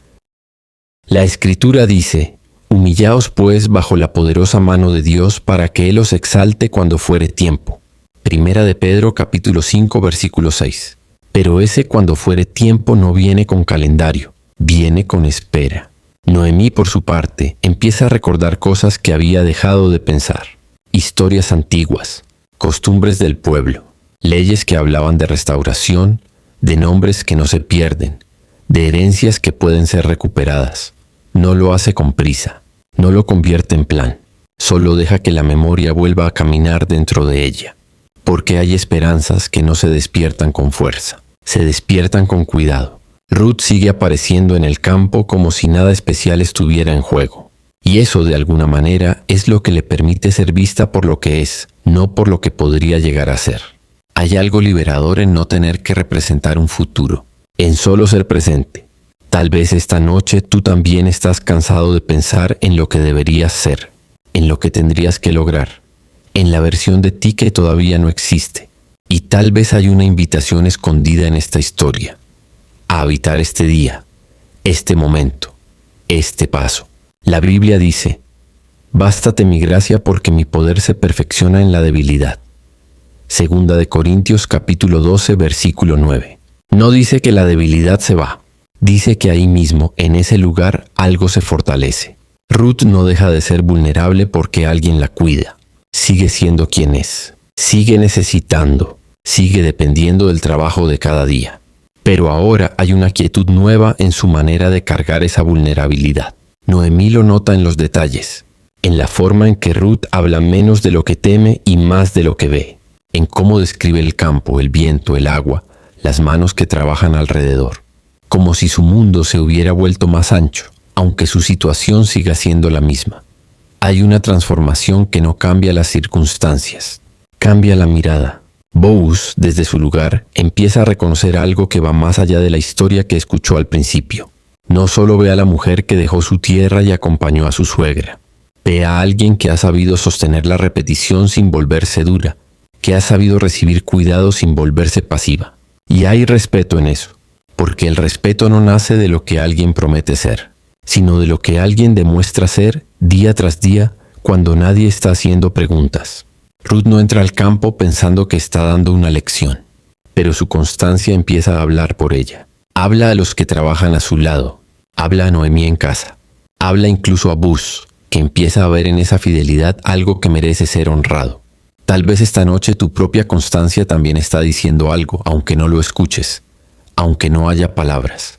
La Escritura dice: «Humillaos pues bajo la poderosa mano de Dios para que Él os exalte cuando fuere tiempo». Primera de Pedro capítulo 5 versículo 6. Pero ese cuando fuere tiempo no viene con calendario, viene con espera. Noemí, por su parte, empieza a recordar cosas que había dejado de pensar. Historias antiguas, costumbres del pueblo, leyes que hablaban de restauración, de nombres que no se pierden, de herencias que pueden ser recuperadas. No lo hace con prisa, no lo convierte en plan, solo deja que la memoria vuelva a caminar dentro de ella. Porque hay esperanzas que no se despiertan con fuerza, se despiertan con cuidado. Ruth sigue apareciendo en el campo como si nada especial estuviera en juego. Y eso, de alguna manera, es lo que le permite ser vista por lo que es, no por lo que podría llegar a ser. Hay algo liberador en no tener que representar un futuro, en solo ser presente. Tal vez esta noche tú también estás cansado de pensar en lo que deberías ser, en lo que tendrías que lograr, en la versión de ti que todavía no existe. Y tal vez hay una invitación escondida en esta historia, a habitar este día, este momento, este paso. La Biblia dice: «Bástate mi gracia porque mi poder se perfecciona en la debilidad». Segunda de Corintios capítulo 12 versículo 9. No dice que la debilidad se va, dice que ahí mismo, en ese lugar, algo se fortalece. Ruth no deja de ser vulnerable porque alguien la cuida. Sigue siendo quien es, sigue necesitando, sigue dependiendo del trabajo de cada día. Pero ahora hay una quietud nueva en su manera de cargar esa vulnerabilidad. Noemí lo nota en los detalles, en la forma en que Ruth habla menos de lo que teme y más de lo que ve, en cómo describe el campo, el viento, el agua, las manos que trabajan alrededor, como si su mundo se hubiera vuelto más ancho, aunque su situación siga siendo la misma. Hay una transformación que no cambia las circunstancias, cambia la mirada. Boaz, desde su lugar, empieza a reconocer algo que va más allá de la historia que escuchó al principio. No solo ve a la mujer que dejó su tierra y acompañó a su suegra. Ve a alguien que ha sabido sostener la repetición sin volverse dura, que ha sabido recibir cuidado sin volverse pasiva. Y hay respeto en eso, porque el respeto no nace de lo que alguien promete ser, sino de lo que alguien demuestra ser día tras día cuando nadie está haciendo preguntas. Ruth no entra al campo pensando que está dando una lección, pero su constancia empieza a hablar por ella. Habla a los que trabajan a su lado, habla a Noemí en casa, habla incluso a Boaz, que empieza a ver en esa fidelidad algo que merece ser honrado. Tal vez esta noche tu propia constancia también está diciendo algo, aunque no lo escuches, aunque no haya palabras,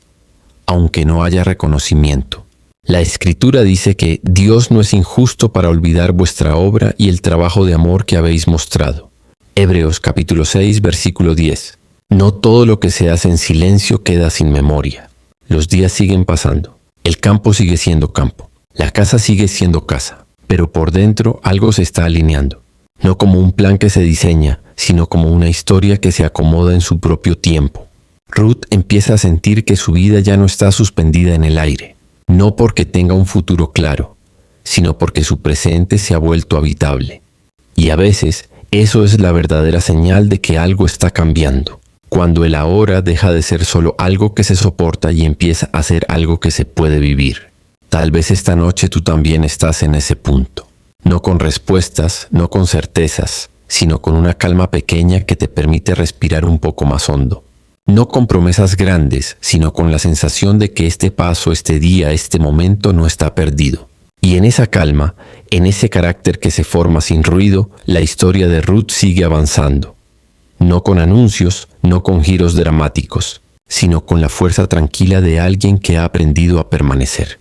aunque no haya reconocimiento. La Escritura dice que Dios no es injusto para olvidar vuestra obra y el trabajo de amor que habéis mostrado. Hebreos capítulo 6 versículo 10. No todo lo que se hace en silencio queda sin memoria. Los días siguen pasando. El campo sigue siendo campo. La casa sigue siendo casa. Pero por dentro algo se está alineando. No como un plan que se diseña, sino como una historia que se acomoda en su propio tiempo. Ruth empieza a sentir que su vida ya no está suspendida en el aire. No porque tenga un futuro claro, sino porque su presente se ha vuelto habitable. Y a veces, eso es la verdadera señal de que algo está cambiando. Cuando el ahora deja de ser solo algo que se soporta y empieza a ser algo que se puede vivir. Tal vez esta noche tú también estás en ese punto. No con respuestas, no con certezas, sino con una calma pequeña que te permite respirar un poco más hondo. No con promesas grandes, sino con la sensación de que este paso, este día, este momento no está perdido. Y en esa calma, en ese carácter que se forma sin ruido, la historia de Ruth sigue avanzando. No con anuncios, no con giros dramáticos, sino con la fuerza tranquila de alguien que ha aprendido a permanecer.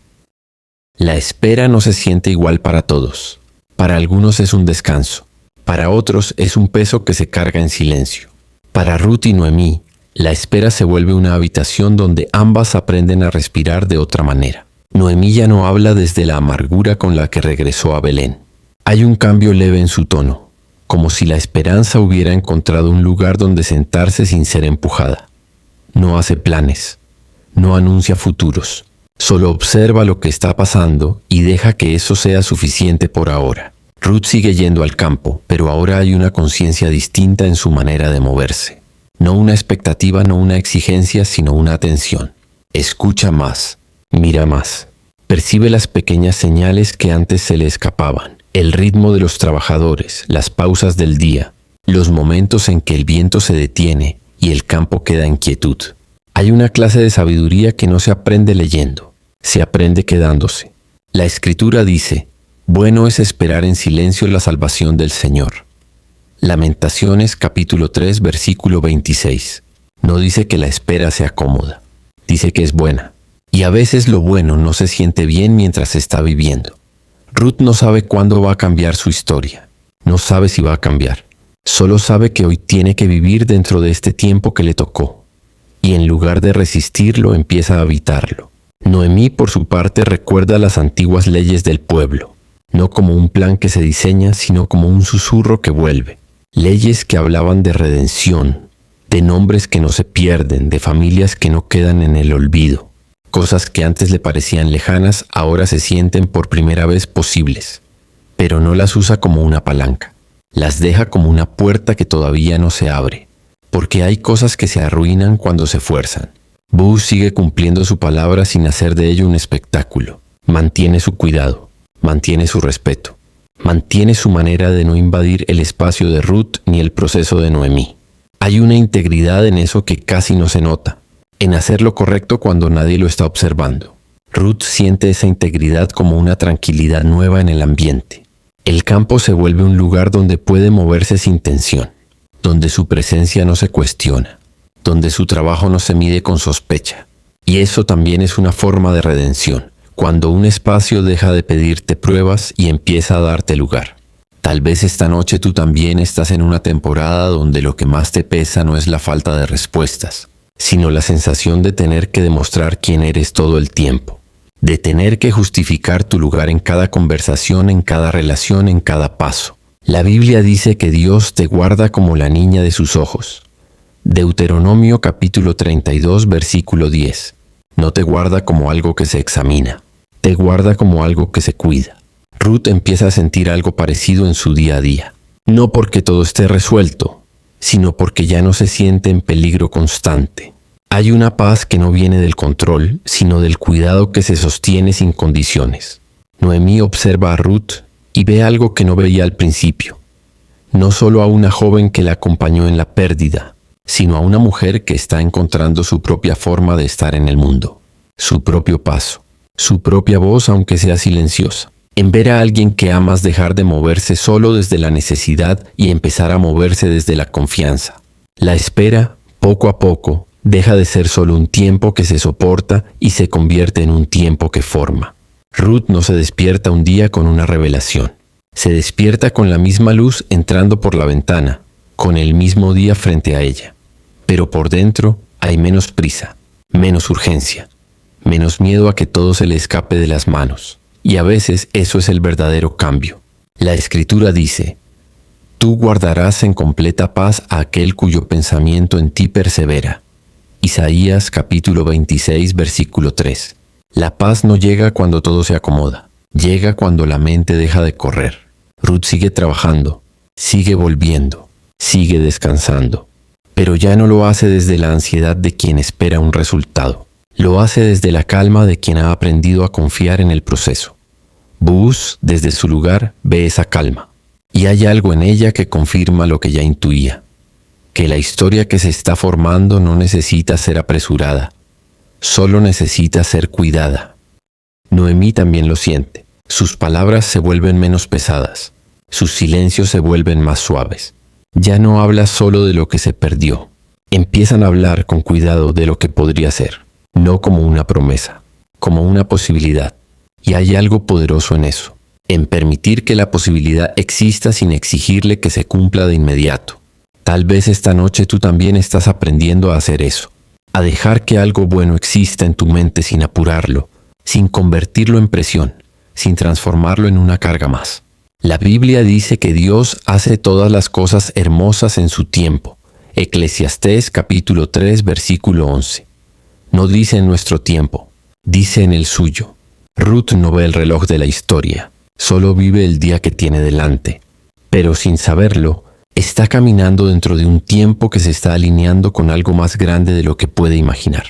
La espera no se siente igual para todos. Para algunos es un descanso, para otros es un peso que se carga en silencio. Para Ruth y Noemí, la espera se vuelve una habitación donde ambas aprenden a respirar de otra manera. Noemí ya no habla desde la amargura con la que regresó a Belén. Hay un cambio leve en su tono, como si la esperanza hubiera encontrado un lugar donde sentarse sin ser empujada. No hace planes, no anuncia futuros, solo observa lo que está pasando y deja que eso sea suficiente por ahora. Ruth sigue yendo al campo, pero ahora hay una conciencia distinta en su manera de moverse. No una expectativa, no una exigencia, sino una atención. Escucha más, mira más. Percibe las pequeñas señales que antes se le escapaban. El ritmo de los trabajadores, las pausas del día, los momentos en que el viento se detiene y el campo queda en quietud. Hay una clase de sabiduría que no se aprende leyendo, se aprende quedándose. La Escritura dice, bueno es esperar en silencio la salvación del Señor. Lamentaciones capítulo 3 versículo 26. No dice que la espera sea cómoda, dice que es buena. Y a veces lo bueno no se siente bien mientras se está viviendo. Ruth no sabe cuándo va a cambiar su historia, no sabe si va a cambiar. Solo sabe que hoy tiene que vivir dentro de este tiempo que le tocó. Y en lugar de resistirlo, empieza a habitarlo. Noemí, por su parte, recuerda las antiguas leyes del pueblo, no como un plan que se diseña, sino como un susurro que vuelve. Leyes que hablaban de redención, de nombres que no se pierden, de familias que no quedan en el olvido. Cosas que antes le parecían lejanas, ahora se sienten por primera vez posibles. Pero no las usa como una palanca. Las deja como una puerta que todavía no se abre. Porque hay cosas que se arruinan cuando se fuerzan. Boaz sigue cumpliendo su palabra sin hacer de ello un espectáculo. Mantiene su cuidado, mantiene su respeto, mantiene su manera de no invadir el espacio de Ruth ni el proceso de Noemí. Hay una integridad en eso que casi no se nota, en hacer lo correcto cuando nadie lo está observando. Ruth siente esa integridad como una tranquilidad nueva en el ambiente. El campo se vuelve un lugar donde puede moverse sin tensión, donde su presencia no se cuestiona, donde su trabajo no se mide con sospecha. Y eso también es una forma de redención, cuando un espacio deja de pedirte pruebas y empieza a darte lugar. Tal vez esta noche tú también estás en una temporada donde lo que más te pesa no es la falta de respuestas, sino la sensación de tener que demostrar quién eres todo el tiempo, de tener que justificar tu lugar en cada conversación, en cada relación, en cada paso. La Biblia dice que Dios te guarda como la niña de sus ojos. Deuteronomio capítulo 32 versículo 10. No te guarda como algo que se examina, te guarda como algo que se cuida. Ruth empieza a sentir algo parecido en su día a día. No porque todo esté resuelto, sino porque ya no se siente en peligro constante. Hay una paz que no viene del control, sino del cuidado que se sostiene sin condiciones. Noemí observa a Ruth y ve algo que no veía al principio. No solo a una joven que la acompañó en la pérdida, sino a una mujer que está encontrando su propia forma de estar en el mundo, su propio paso, su propia voz aunque sea silenciosa. En ver a alguien que amas dejar de moverse solo desde la necesidad y empezar a moverse desde la confianza. La espera, poco a poco, deja de ser solo un tiempo que se soporta y se convierte en un tiempo que forma. Ruth no se despierta un día con una revelación. Se despierta con la misma luz entrando por la ventana, con el mismo día frente a ella. Pero por dentro hay menos prisa, menos urgencia, menos miedo a que todo se le escape de las manos. Y a veces eso es el verdadero cambio. La Escritura dice, tú guardarás en completa paz a aquel cuyo pensamiento en ti persevera. Isaías capítulo 26 versículo 3. La paz no llega cuando todo se acomoda, llega cuando la mente deja de correr. Ruth sigue trabajando, sigue volviendo, sigue descansando, pero ya no lo hace desde la ansiedad de quien espera un resultado. Lo hace desde la calma de quien ha aprendido a confiar en el proceso. Boaz, desde su lugar, ve esa calma, y hay algo en ella que confirma lo que ya intuía, que la historia que se está formando no necesita ser apresurada, solo necesita ser cuidada. Noemí también lo siente. Sus palabras se vuelven menos pesadas, sus silencios se vuelven más suaves. Ya no habla solo de lo que se perdió, empiezan a hablar con cuidado de lo que podría ser. No como una promesa, como una posibilidad. Y hay algo poderoso en eso, en permitir que la posibilidad exista sin exigirle que se cumpla de inmediato. Tal vez esta noche tú también estás aprendiendo a hacer eso, a dejar que algo bueno exista en tu mente sin apurarlo, sin convertirlo en presión, sin transformarlo en una carga más. La Biblia dice que Dios hace todas las cosas hermosas en su tiempo. Eclesiastés capítulo 3 versículo 11. No dice en nuestro tiempo, dice en el suyo. Ruth no ve el reloj de la historia, solo vive el día que tiene delante. Pero sin saberlo, Está caminando dentro de un tiempo que se está alineando con algo más grande de lo que puede imaginar.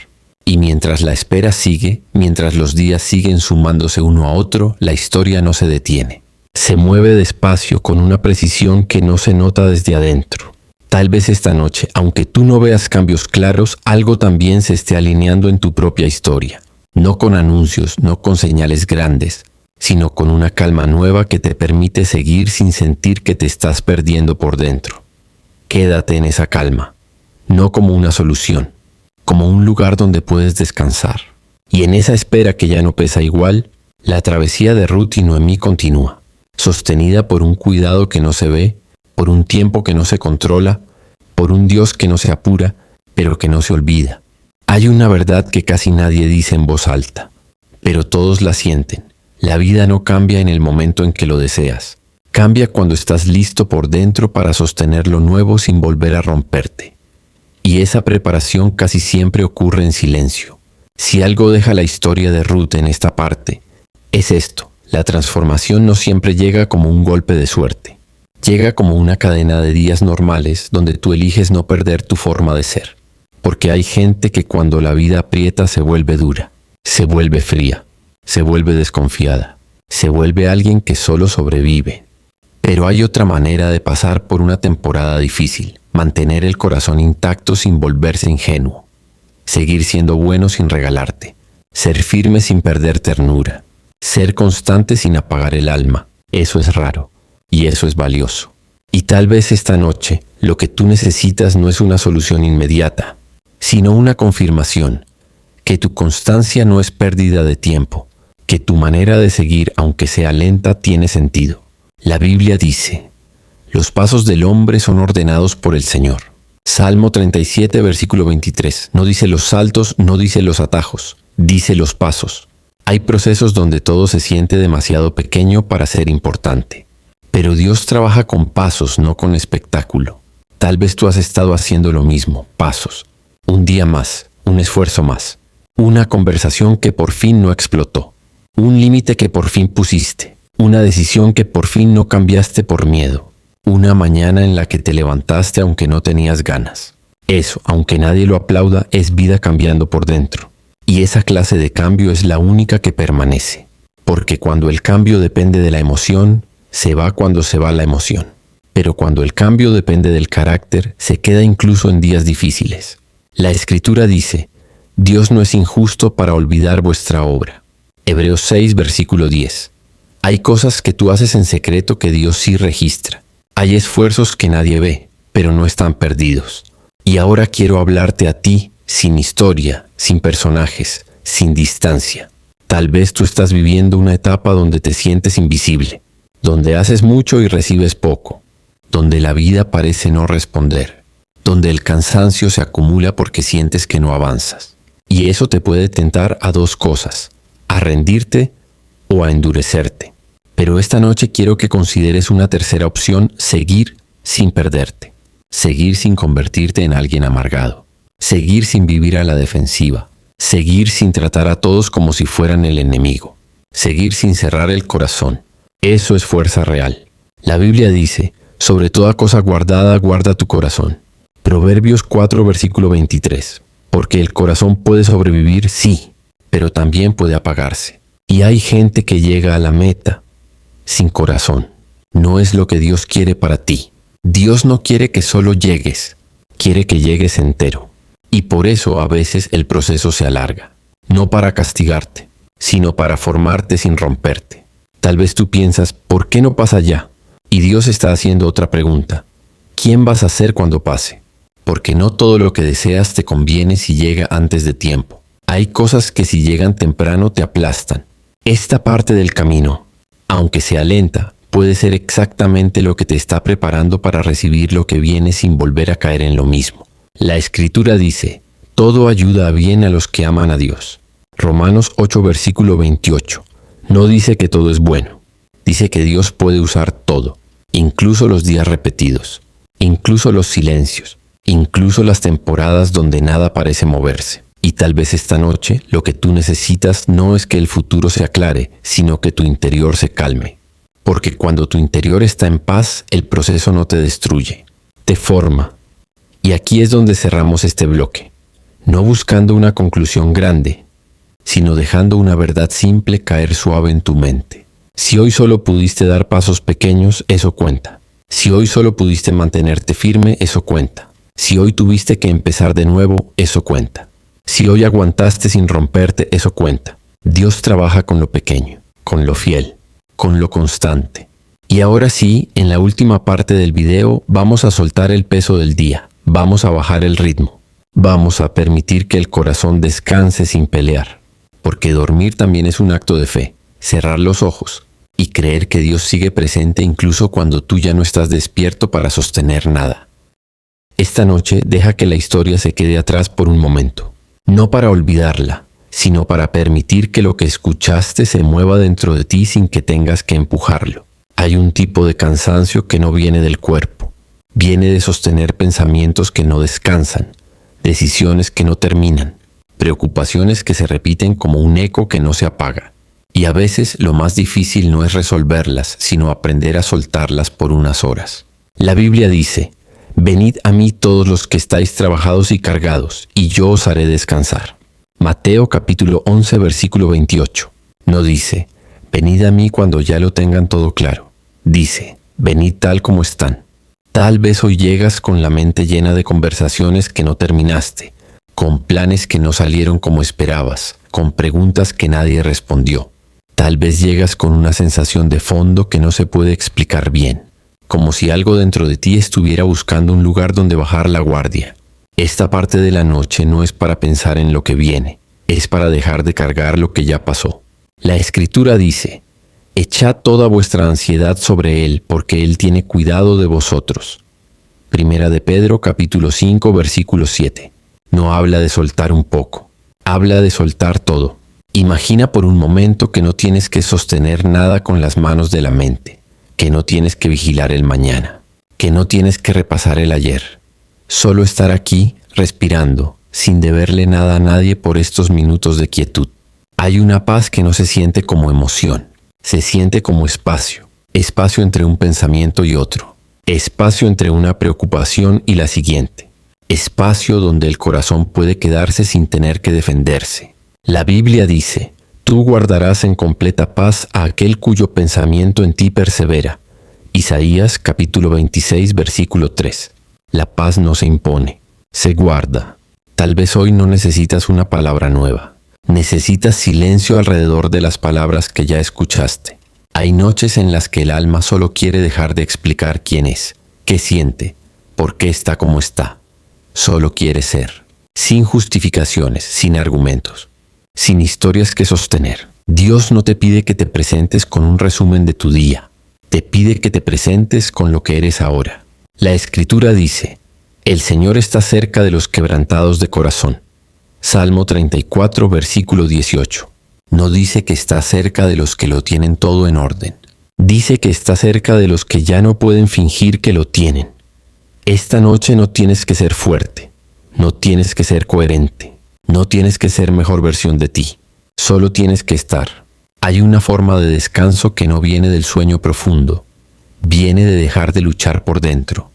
Y mientras la espera sigue, mientras los días siguen sumándose uno a otro, la historia no se detiene. Se mueve despacio con una precisión que no se nota desde adentro. Tal vez esta noche, aunque tú no veas cambios claros, algo también se esté alineando en tu propia historia. No con anuncios, no con señales grandes, sino con una calma nueva que te permite seguir sin sentir que te estás perdiendo por dentro. Quédate en esa calma, no como una solución, como un lugar donde puedes descansar. Y en esa espera que ya no pesa igual, la travesía de Ruth y Noemí continúa, sostenida por un cuidado que no se ve, por un tiempo que no se controla, por un Dios que no se apura, pero que no se olvida. Hay una verdad que casi nadie dice en voz alta, pero todos la sienten. La vida no cambia en el momento en que lo deseas. Cambia cuando estás listo por dentro para sostener lo nuevo sin volver a romperte. Y esa preparación casi siempre ocurre en silencio. Si algo deja la historia de Ruth en esta parte, es esto. La transformación no siempre llega como un golpe de suerte. Llega como una cadena de días normales donde tú eliges no perder tu forma de ser. Porque hay gente que cuando la vida aprieta se vuelve dura, se vuelve fría, se vuelve desconfiada, se vuelve alguien que solo sobrevive. Pero hay otra manera de pasar por una temporada difícil, mantener el corazón intacto sin volverse ingenuo, seguir siendo bueno sin regalarte, ser firme sin perder ternura, ser constante sin apagar el alma. Eso es raro. Y eso es valioso. Y tal vez esta noche lo que tú necesitas no es una solución inmediata, sino una confirmación, que tu constancia no es pérdida de tiempo, que tu manera de seguir, aunque sea lenta, tiene sentido. La Biblia dice, los pasos del hombre son ordenados por el Señor. Salmo 37, versículo 23. No dice los saltos, no dice los atajos, dice los pasos. Hay procesos donde todo se siente demasiado pequeño para ser importante. Pero Dios trabaja con pasos, no con espectáculo. Tal vez tú has estado haciendo lo mismo, pasos. Un día más, un esfuerzo más. Una conversación que por fin no explotó. Un límite que por fin pusiste. Una decisión que por fin no cambiaste por miedo. Una mañana en la que te levantaste aunque no tenías ganas. Eso, aunque nadie lo aplauda, es vida cambiando por dentro. Y esa clase de cambio es la única que permanece. Porque cuando el cambio depende de la emoción, se va cuando se va la emoción. Pero cuando el cambio depende del carácter, se queda incluso en días difíciles. La Escritura dice, Dios no es injusto para olvidar vuestra obra. Hebreos 6, versículo 10. Hay cosas que tú haces en secreto que Dios sí registra. Hay esfuerzos que nadie ve, pero no están perdidos. Y ahora quiero hablarte a ti, sin historia, sin personajes, sin distancia. Tal vez tú estás viviendo una etapa donde te sientes invisible, donde haces mucho y recibes poco, donde la vida parece no responder, donde el cansancio se acumula porque sientes que no avanzas. Y eso te puede tentar a dos cosas, a rendirte o a endurecerte. Pero esta noche quiero que consideres una tercera opción, seguir sin perderte, seguir sin convertirte en alguien amargado, seguir sin vivir a la defensiva, seguir sin tratar a todos como si fueran el enemigo, seguir sin cerrar el corazón. Eso es fuerza real. La Biblia dice, sobre toda cosa guardada, guarda tu corazón. Proverbios 4, versículo 23. Porque el corazón puede sobrevivir, sí, pero también puede apagarse. Y hay gente que llega a la meta sin corazón. No es lo que Dios quiere para ti. Dios no quiere que solo llegues, quiere que llegues entero. Y por eso a veces el proceso se alarga. No para castigarte, sino para formarte sin romperte. Tal vez tú piensas, ¿por qué no pasa ya? Y Dios está haciendo otra pregunta. ¿Quién vas a ser cuando pase? Porque no todo lo que deseas te conviene si llega antes de tiempo. Hay cosas que si llegan temprano te aplastan. Esta parte del camino, aunque sea lenta, puede ser exactamente lo que te está preparando para recibir lo que viene sin volver a caer en lo mismo. La Escritura dice, todo ayuda a bien a los que aman a Dios. Romanos 8, versículo 28. No dice que todo es bueno. Dice que Dios puede usar todo, incluso los días repetidos, incluso los silencios, incluso las temporadas donde nada parece moverse. Y tal vez esta noche lo que tú necesitas no es que el futuro se aclare, sino que tu interior se calme. Porque cuando tu interior está en paz, el proceso no te destruye. te forma. Y aquí es donde cerramos este bloque, no buscando una conclusión grande, sino dejando una verdad simple caer suave en tu mente. Si hoy solo pudiste dar pasos pequeños, eso cuenta. Si hoy solo pudiste mantenerte firme, eso cuenta. Si hoy tuviste que empezar de nuevo, eso cuenta. Si hoy aguantaste sin romperte, eso cuenta. Dios trabaja con lo pequeño, con lo fiel, con lo constante. Y ahora sí, en la última parte del video, vamos a soltar el peso del día. Vamos a bajar el ritmo. Vamos a permitir que el corazón descanse sin pelear. Porque dormir también es un acto de fe. Cerrar los ojos y creer que Dios sigue presente incluso cuando tú ya no estás despierto para sostener nada. Esta noche deja que la historia se quede atrás por un momento. No para olvidarla, sino para permitir que lo que escuchaste se mueva dentro de ti sin que tengas que empujarlo. Hay un tipo de cansancio que no viene del cuerpo. Viene de sostener pensamientos que no descansan, decisiones que no terminan, preocupaciones que se repiten como un eco que no se apaga. Y a veces lo más difícil no es resolverlas, sino aprender a soltarlas por unas horas. La Biblia dice, «Venid a mí todos los que estáis trabajados y cargados, y yo os haré descansar». Mateo capítulo 11 versículo 28. No dice, «Venid a mí cuando ya lo tengan todo claro». Dice, «Venid tal como están». Tal vez hoy llegas con la mente llena de conversaciones que no terminaste, con planes que no salieron como esperabas, con preguntas que nadie respondió. Tal vez llegas con una sensación de fondo que no se puede explicar bien, como si algo dentro de ti estuviera buscando un lugar donde bajar la guardia. Esta parte de la noche no es para pensar en lo que viene, es para dejar de cargar lo que ya pasó. La Escritura dice, «Echad toda vuestra ansiedad sobre Él, porque Él tiene cuidado de vosotros». Primera de Pedro capítulo 5 versículo 7. No habla de soltar un poco, habla de soltar todo. Imagina por un momento que no tienes que sostener nada con las manos de la mente, que no tienes que vigilar el mañana, que no tienes que repasar el ayer. Solo estar aquí, respirando, sin deberle nada a nadie por estos minutos de quietud. Hay una paz que no se siente como emoción, se siente como espacio. Espacio entre un pensamiento y otro. Espacio entre una preocupación y la siguiente. Espacio donde el corazón puede quedarse sin tener que defenderse. La Biblia dice, «Tú guardarás en completa paz a aquel cuyo pensamiento en ti persevera». Isaías capítulo 26 versículo 3. La paz no se impone, se guarda. Tal vez hoy no necesitas una palabra nueva. Necesitas silencio alrededor de las palabras que ya escuchaste. Hay noches en las que el alma solo quiere dejar de explicar quién es, qué siente, por qué está como está. Solo quiere ser, sin justificaciones, sin argumentos, sin historias que sostener. Dios no te pide que te presentes con un resumen de tu día. Te pide que te presentes con lo que eres ahora. La Escritura dice, «El Señor está cerca de los quebrantados de corazón». Salmo 34, versículo 18. No dice que está cerca de los que lo tienen todo en orden. Dice que está cerca de los que ya no pueden fingir que lo tienen. Esta noche no tienes que ser fuerte, no tienes que ser coherente, no tienes que ser mejor versión de ti. Solo tienes que estar. Hay una forma de descanso que no viene del sueño profundo. Viene de dejar de luchar por dentro,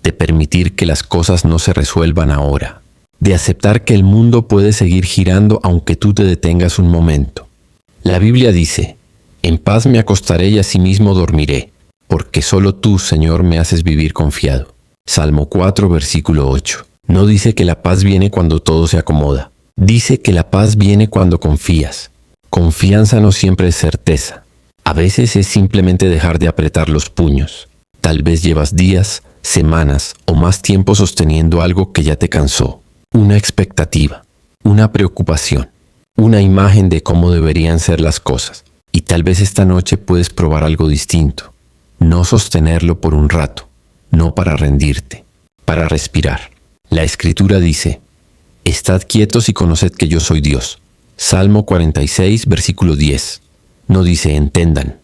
de permitir que las cosas no se resuelvan ahora, de aceptar que el mundo puede seguir girando aunque tú te detengas un momento. La Biblia dice, «En paz me acostaré y asimismo dormiré, porque solo tú, Señor, me haces vivir confiado». Salmo 4, versículo 8. No dice que la paz viene cuando todo se acomoda. Dice que la paz viene cuando confías. Confianza no siempre es certeza. A veces es simplemente dejar de apretar los puños. Tal vez llevas días, semanas o más tiempo sosteniendo algo que ya te cansó. Una expectativa, una preocupación, una imagen de cómo deberían ser las cosas. Y tal vez esta noche puedes probar algo distinto. No sostenerlo por un rato, no para rendirte, para respirar. La Escritura dice, «Estad quietos y conoced que yo soy Dios». Salmo 46, versículo 10. No dice entendan,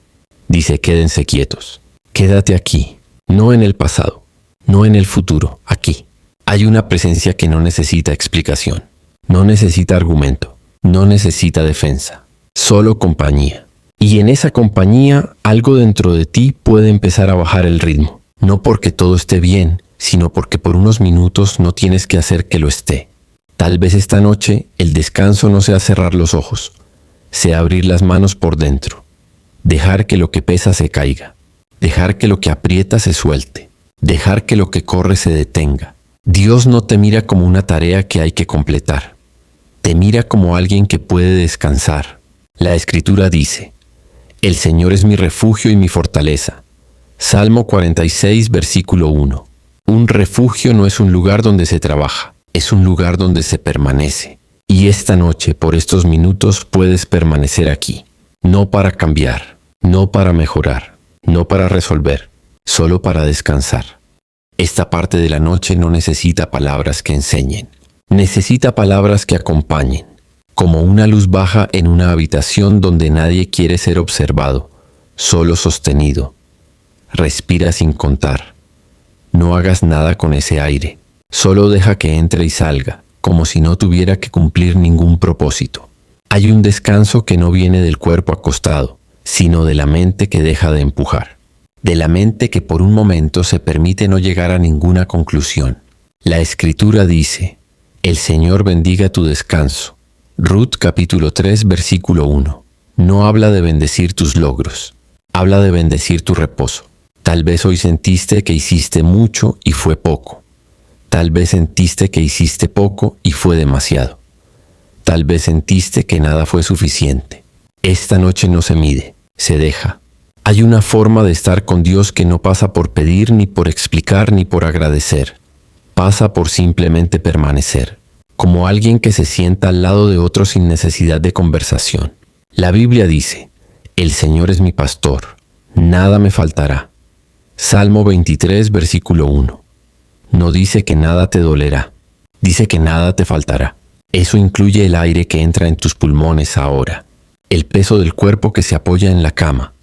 dice quédense quietos. Quédate aquí, no en el pasado, no en el futuro, aquí. Hay una presencia que no necesita explicación, no necesita argumento, no necesita defensa, solo compañía. Y en esa compañía, algo dentro de ti puede empezar a bajar el ritmo. No porque todo esté bien, sino porque por unos minutos no tienes que hacer que lo esté. Tal vez esta noche el descanso no sea cerrar los ojos, sea abrir las manos por dentro, dejar que lo que pesa se caiga, dejar que lo que aprieta se suelte, dejar que lo que corre se detenga. Dios no te mira como una tarea que hay que completar, te mira como alguien que puede descansar. La Escritura dice: el Señor es mi refugio y mi fortaleza. Salmo 46, versículo 1. Un refugio no es un lugar donde se trabaja, es un lugar donde se permanece. Y esta noche, por estos minutos, puedes permanecer aquí. No para cambiar, no para mejorar, no para resolver, solo para descansar. Esta parte de la noche no necesita palabras que enseñen. Necesita palabras que acompañen. Como una luz baja en una habitación donde nadie quiere ser observado, solo sostenido. Respira sin contar. No hagas nada con ese aire. Solo deja que entre y salga, como si no tuviera que cumplir ningún propósito. Hay un descanso que no viene del cuerpo acostado, sino de la mente que deja de empujar. De la mente que por un momento se permite no llegar a ninguna conclusión. La Escritura dice: el Señor bendiga tu descanso. Ruth capítulo 3 versículo 1. No habla de bendecir tus logros, habla de bendecir tu reposo. Tal vez hoy sentiste que hiciste mucho y fue poco. Tal vez sentiste que hiciste poco y fue demasiado. Tal vez sentiste que nada fue suficiente. Esta noche no se mide, se deja. Hay una forma de estar con Dios que no pasa por pedir, ni por explicar, ni por agradecer. Pasa por simplemente permanecer, como alguien que se sienta al lado de otro sin necesidad de conversación. La Biblia dice: el Señor es mi pastor, nada me faltará. Salmo 23, versículo 1. No dice que nada te dolerá, dice que nada te faltará. Eso incluye el aire que entra en tus pulmones ahora, el peso del cuerpo que se apoya en la cama,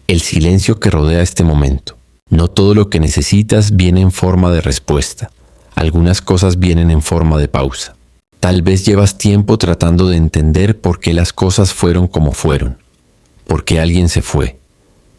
el silencio que rodea este momento. No todo lo que necesitas viene en forma de respuesta. Algunas cosas vienen en forma de pausa. Tal vez llevas tiempo tratando de entender por qué las cosas fueron como fueron, por qué alguien se fue,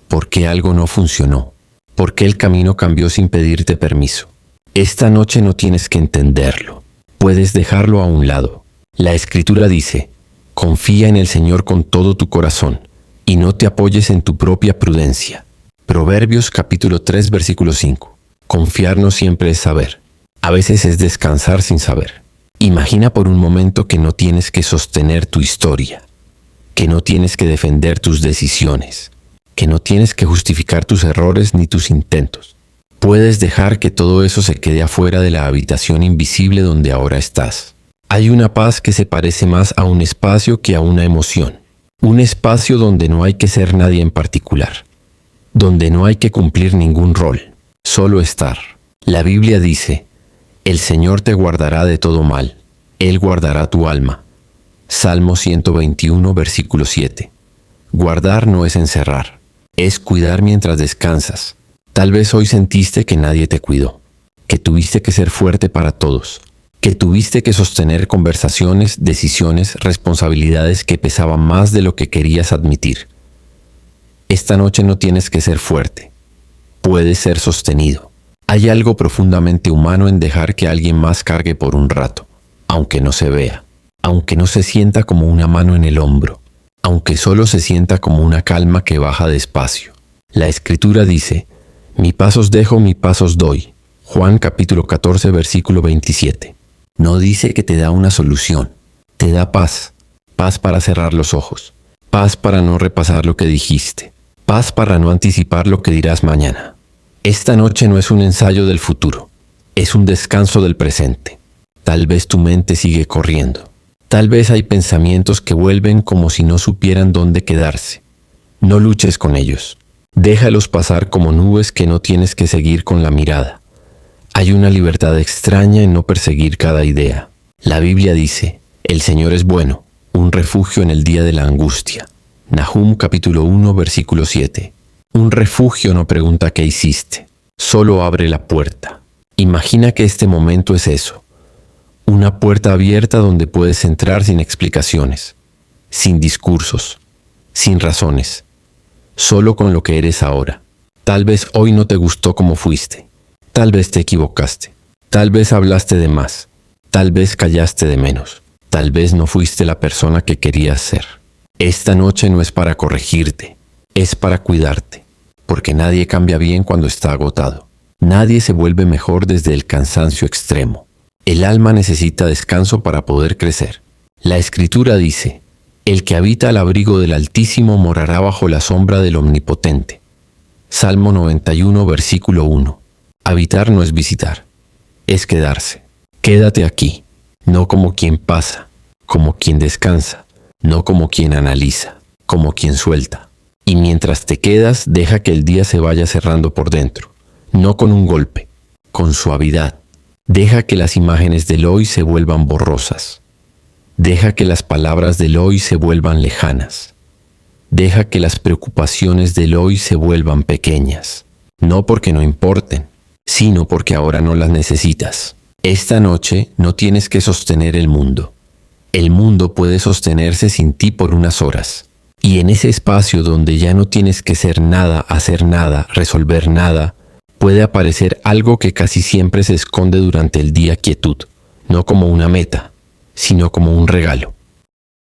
por qué algo no funcionó, por qué el camino cambió sin pedirte permiso. Esta noche no tienes que entenderlo, puedes dejarlo a un lado. La Escritura dice: confía en el Señor con todo tu corazón y no te apoyes en tu propia prudencia. Proverbios capítulo 3 versículo 5. Confiar no siempre es saber, a veces es descansar sin saber. Imagina por un momento que no tienes que sostener tu historia, que no tienes que defender tus decisiones, que no tienes que justificar tus errores ni tus intentos. Puedes dejar que todo eso se quede afuera de la habitación invisible donde ahora estás. Hay una paz que se parece más a un espacio que a una emoción. Un espacio donde no hay que ser nadie en particular, donde no hay que cumplir ningún rol, solo estar. La Biblia dice: el Señor te guardará de todo mal, Él guardará tu alma. Salmo 121, versículo 7. Guardar no es encerrar, es cuidar mientras descansas. Tal vez hoy sentiste que nadie te cuidó, que tuviste que ser fuerte para todos, que tuviste que sostener conversaciones, decisiones, responsabilidades que pesaban más de lo que querías admitir. Esta noche no tienes que ser fuerte, puedes ser sostenido. Hay algo profundamente humano en dejar que alguien más cargue por un rato, aunque no se vea, aunque no se sienta como una mano en el hombro, aunque solo se sienta como una calma que baja despacio. La Escritura dice: mi paz os dejo, mi paz os doy. Juan capítulo 14, versículo 27. No dice que te da una solución, te da paz. Paz para cerrar los ojos, paz para no repasar lo que dijiste, paz para no anticipar lo que dirás mañana. Esta noche no es un ensayo del futuro, es un descanso del presente. Tal vez tu mente sigue corriendo. Tal vez hay pensamientos que vuelven como si no supieran dónde quedarse. No luches con ellos. Déjalos pasar como nubes que no tienes que seguir con la mirada. Hay una libertad extraña en no perseguir cada idea. La Biblia dice: el Señor es bueno, un refugio en el día de la angustia. Nahum capítulo 1, versículo 7. Un refugio no pregunta qué hiciste, solo abre la puerta. Imagina que este momento es eso. Una puerta abierta donde puedes entrar sin explicaciones, sin discursos, sin razones, solo con lo que eres ahora. Tal vez hoy no te gustó como fuiste. Tal vez te equivocaste. Tal vez hablaste de más. Tal vez callaste de menos. Tal vez no fuiste la persona que querías ser. Esta noche no es para corregirte, es para cuidarte, porque nadie cambia bien cuando está agotado. Nadie se vuelve mejor desde el cansancio extremo. El alma necesita descanso para poder crecer. La Escritura dice, el que habita al abrigo del Altísimo morará bajo la sombra del Omnipotente. Salmo 91, versículo 1. Habitar no es visitar, es quedarse. Quédate aquí, no como quien pasa, como quien descansa, no como quien analiza, como quien suelta. Y mientras te quedas, deja que el día se vaya cerrando por dentro, no con un golpe, con suavidad. Deja que las imágenes del hoy se vuelvan borrosas. Deja que las palabras del hoy se vuelvan lejanas. Deja que las preocupaciones del hoy se vuelvan pequeñas, no porque no importen, sino porque ahora no las necesitas. Esta noche no tienes que sostener el mundo. El mundo puede sostenerse sin ti por unas horas. Y en ese espacio donde ya no tienes que ser nada, hacer nada, resolver nada, puede aparecer algo que casi siempre se esconde durante el día: quietud, no como una meta, sino como un regalo.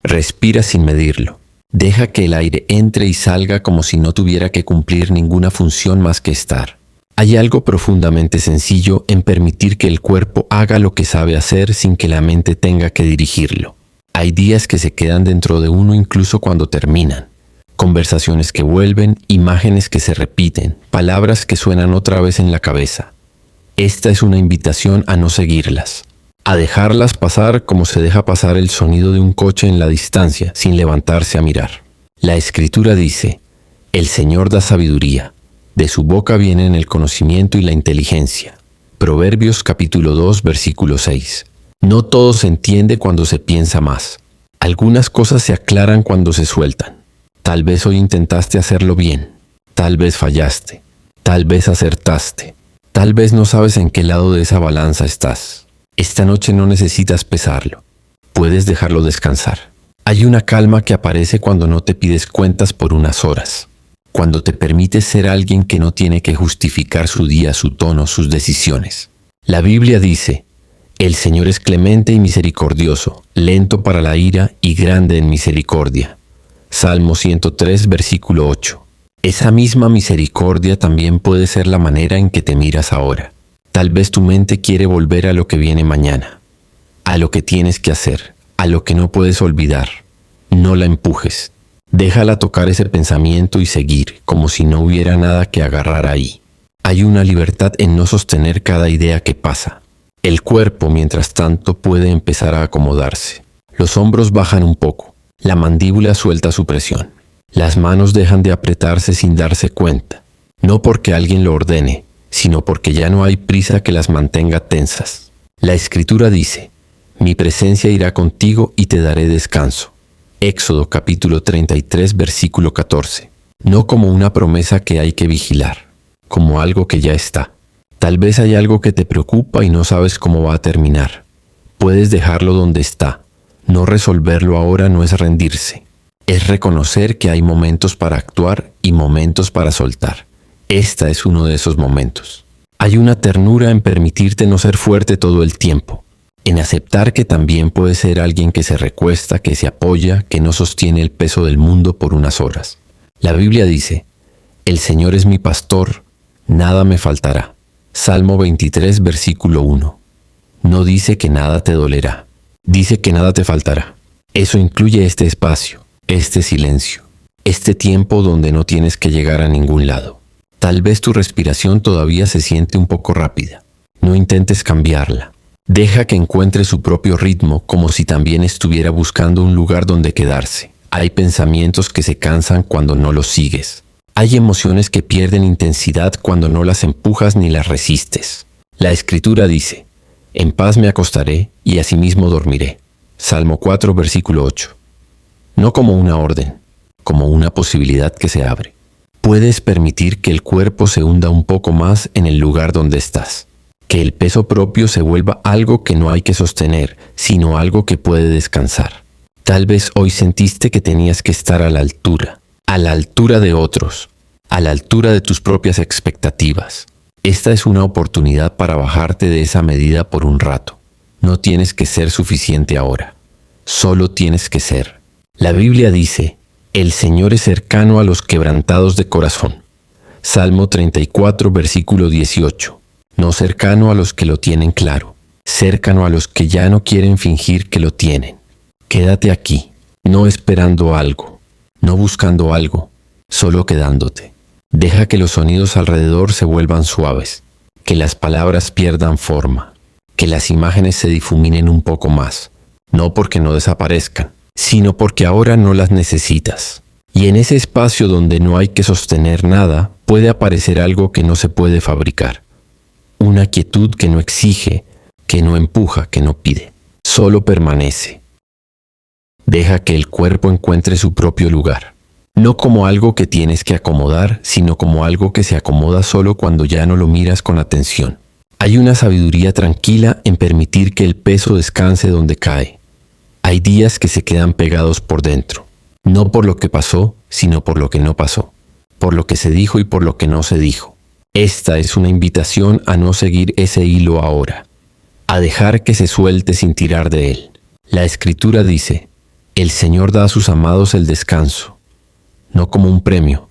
Respira sin medirlo. Deja que el aire entre y salga como si no tuviera que cumplir ninguna función más que estar. Hay algo profundamente sencillo en permitir que el cuerpo haga lo que sabe hacer sin que la mente tenga que dirigirlo. Hay días que se quedan dentro de uno incluso cuando terminan. Conversaciones que vuelven, imágenes que se repiten, palabras que suenan otra vez en la cabeza. Esta es una invitación a no seguirlas, a dejarlas pasar como se deja pasar el sonido de un coche en la distancia sin levantarse a mirar. La Escritura dice, el Señor da sabiduría, de su boca vienen el conocimiento y la inteligencia. Proverbios capítulo 2, versículo 6. No todo se entiende cuando se piensa más. Algunas cosas se aclaran cuando se sueltan. Tal vez hoy intentaste hacerlo bien. Tal vez fallaste. Tal vez acertaste. Tal vez no sabes en qué lado de esa balanza estás. Esta noche no necesitas pesarlo. Puedes dejarlo descansar. Hay una calma que aparece cuando no te pides cuentas por unas horas. Cuando te permites ser alguien que no tiene que justificar su día, su tono, sus decisiones. La Biblia dice, el Señor es clemente y misericordioso, lento para la ira y grande en misericordia. Salmo 103, versículo 8. Esa misma misericordia también puede ser la manera en que te miras ahora. Tal vez tu mente quiere volver a lo que viene mañana, a lo que tienes que hacer, a lo que no puedes olvidar. No la empujes. Déjala tocar ese pensamiento y seguir, como si no hubiera nada que agarrar ahí. Hay una libertad en no sostener cada idea que pasa. El cuerpo, mientras tanto, puede empezar a acomodarse. Los hombros bajan un poco. La mandíbula suelta su presión. Las manos dejan de apretarse sin darse cuenta. No porque alguien lo ordene, sino porque ya no hay prisa que las mantenga tensas. La Escritura dice, mi presencia irá contigo y te daré descanso. Éxodo capítulo 33, versículo 14. No como una promesa que hay que vigilar, como algo que ya está. Tal vez hay algo que te preocupa y no sabes cómo va a terminar. Puedes dejarlo donde está. No resolverlo ahora no es rendirse. Es reconocer que hay momentos para actuar y momentos para soltar. Esta es uno de esos momentos. Hay una ternura en permitirte no ser fuerte todo el tiempo. En aceptar que también puedes ser alguien que se recuesta, que se apoya, que no sostiene el peso del mundo por unas horas. La Biblia dice, el Señor es mi pastor, nada me faltará. Salmo 23, versículo 1. No dice que nada te dolerá, dice que nada te faltará. Eso incluye este espacio, este silencio, este tiempo donde no tienes que llegar a ningún lado. Tal vez tu respiración todavía se siente un poco rápida. No intentes cambiarla. Deja que encuentre su propio ritmo como si también estuviera buscando un lugar donde quedarse. Hay pensamientos que se cansan cuando no los sigues. Hay emociones que pierden intensidad cuando no las empujas ni las resistes. La Escritura dice, en paz me acostaré y asimismo dormiré. Salmo 4, versículo 8. No como una orden, como una posibilidad que se abre. Puedes permitir que el cuerpo se hunda un poco más en el lugar donde estás. Que el peso propio se vuelva algo que no hay que sostener, sino algo que puede descansar. Tal vez hoy sentiste que tenías que estar a la altura de otros, a la altura de tus propias expectativas. Esta es una oportunidad para bajarte de esa medida por un rato. No tienes que ser suficiente ahora. Solo tienes que ser. La Biblia dice, el Señor es cercano a los quebrantados de corazón. Salmo 34, versículo 18. No cercano a los que lo tienen claro, cercano a los que ya no quieren fingir que lo tienen. Quédate aquí, no esperando algo, no buscando algo, solo quedándote. Deja que los sonidos alrededor se vuelvan suaves, que las palabras pierdan forma, que las imágenes se difuminen un poco más, no porque no desaparezcan, sino porque ahora no las necesitas. Y en ese espacio donde no hay que sostener nada, puede aparecer algo que no se puede fabricar. Una quietud que no exige, que no empuja, que no pide. Solo permanece. Deja que el cuerpo encuentre su propio lugar. No como algo que tienes que acomodar, sino como algo que se acomoda solo cuando ya no lo miras con atención. Hay una sabiduría tranquila en permitir que el peso descanse donde cae. Hay días que se quedan pegados por dentro. No por lo que pasó, sino por lo que no pasó. Por lo que se dijo y por lo que no se dijo. Esta es una invitación a no seguir ese hilo ahora, a dejar que se suelte sin tirar de él. La Escritura dice, el Señor da a sus amados el descanso, no como un premio,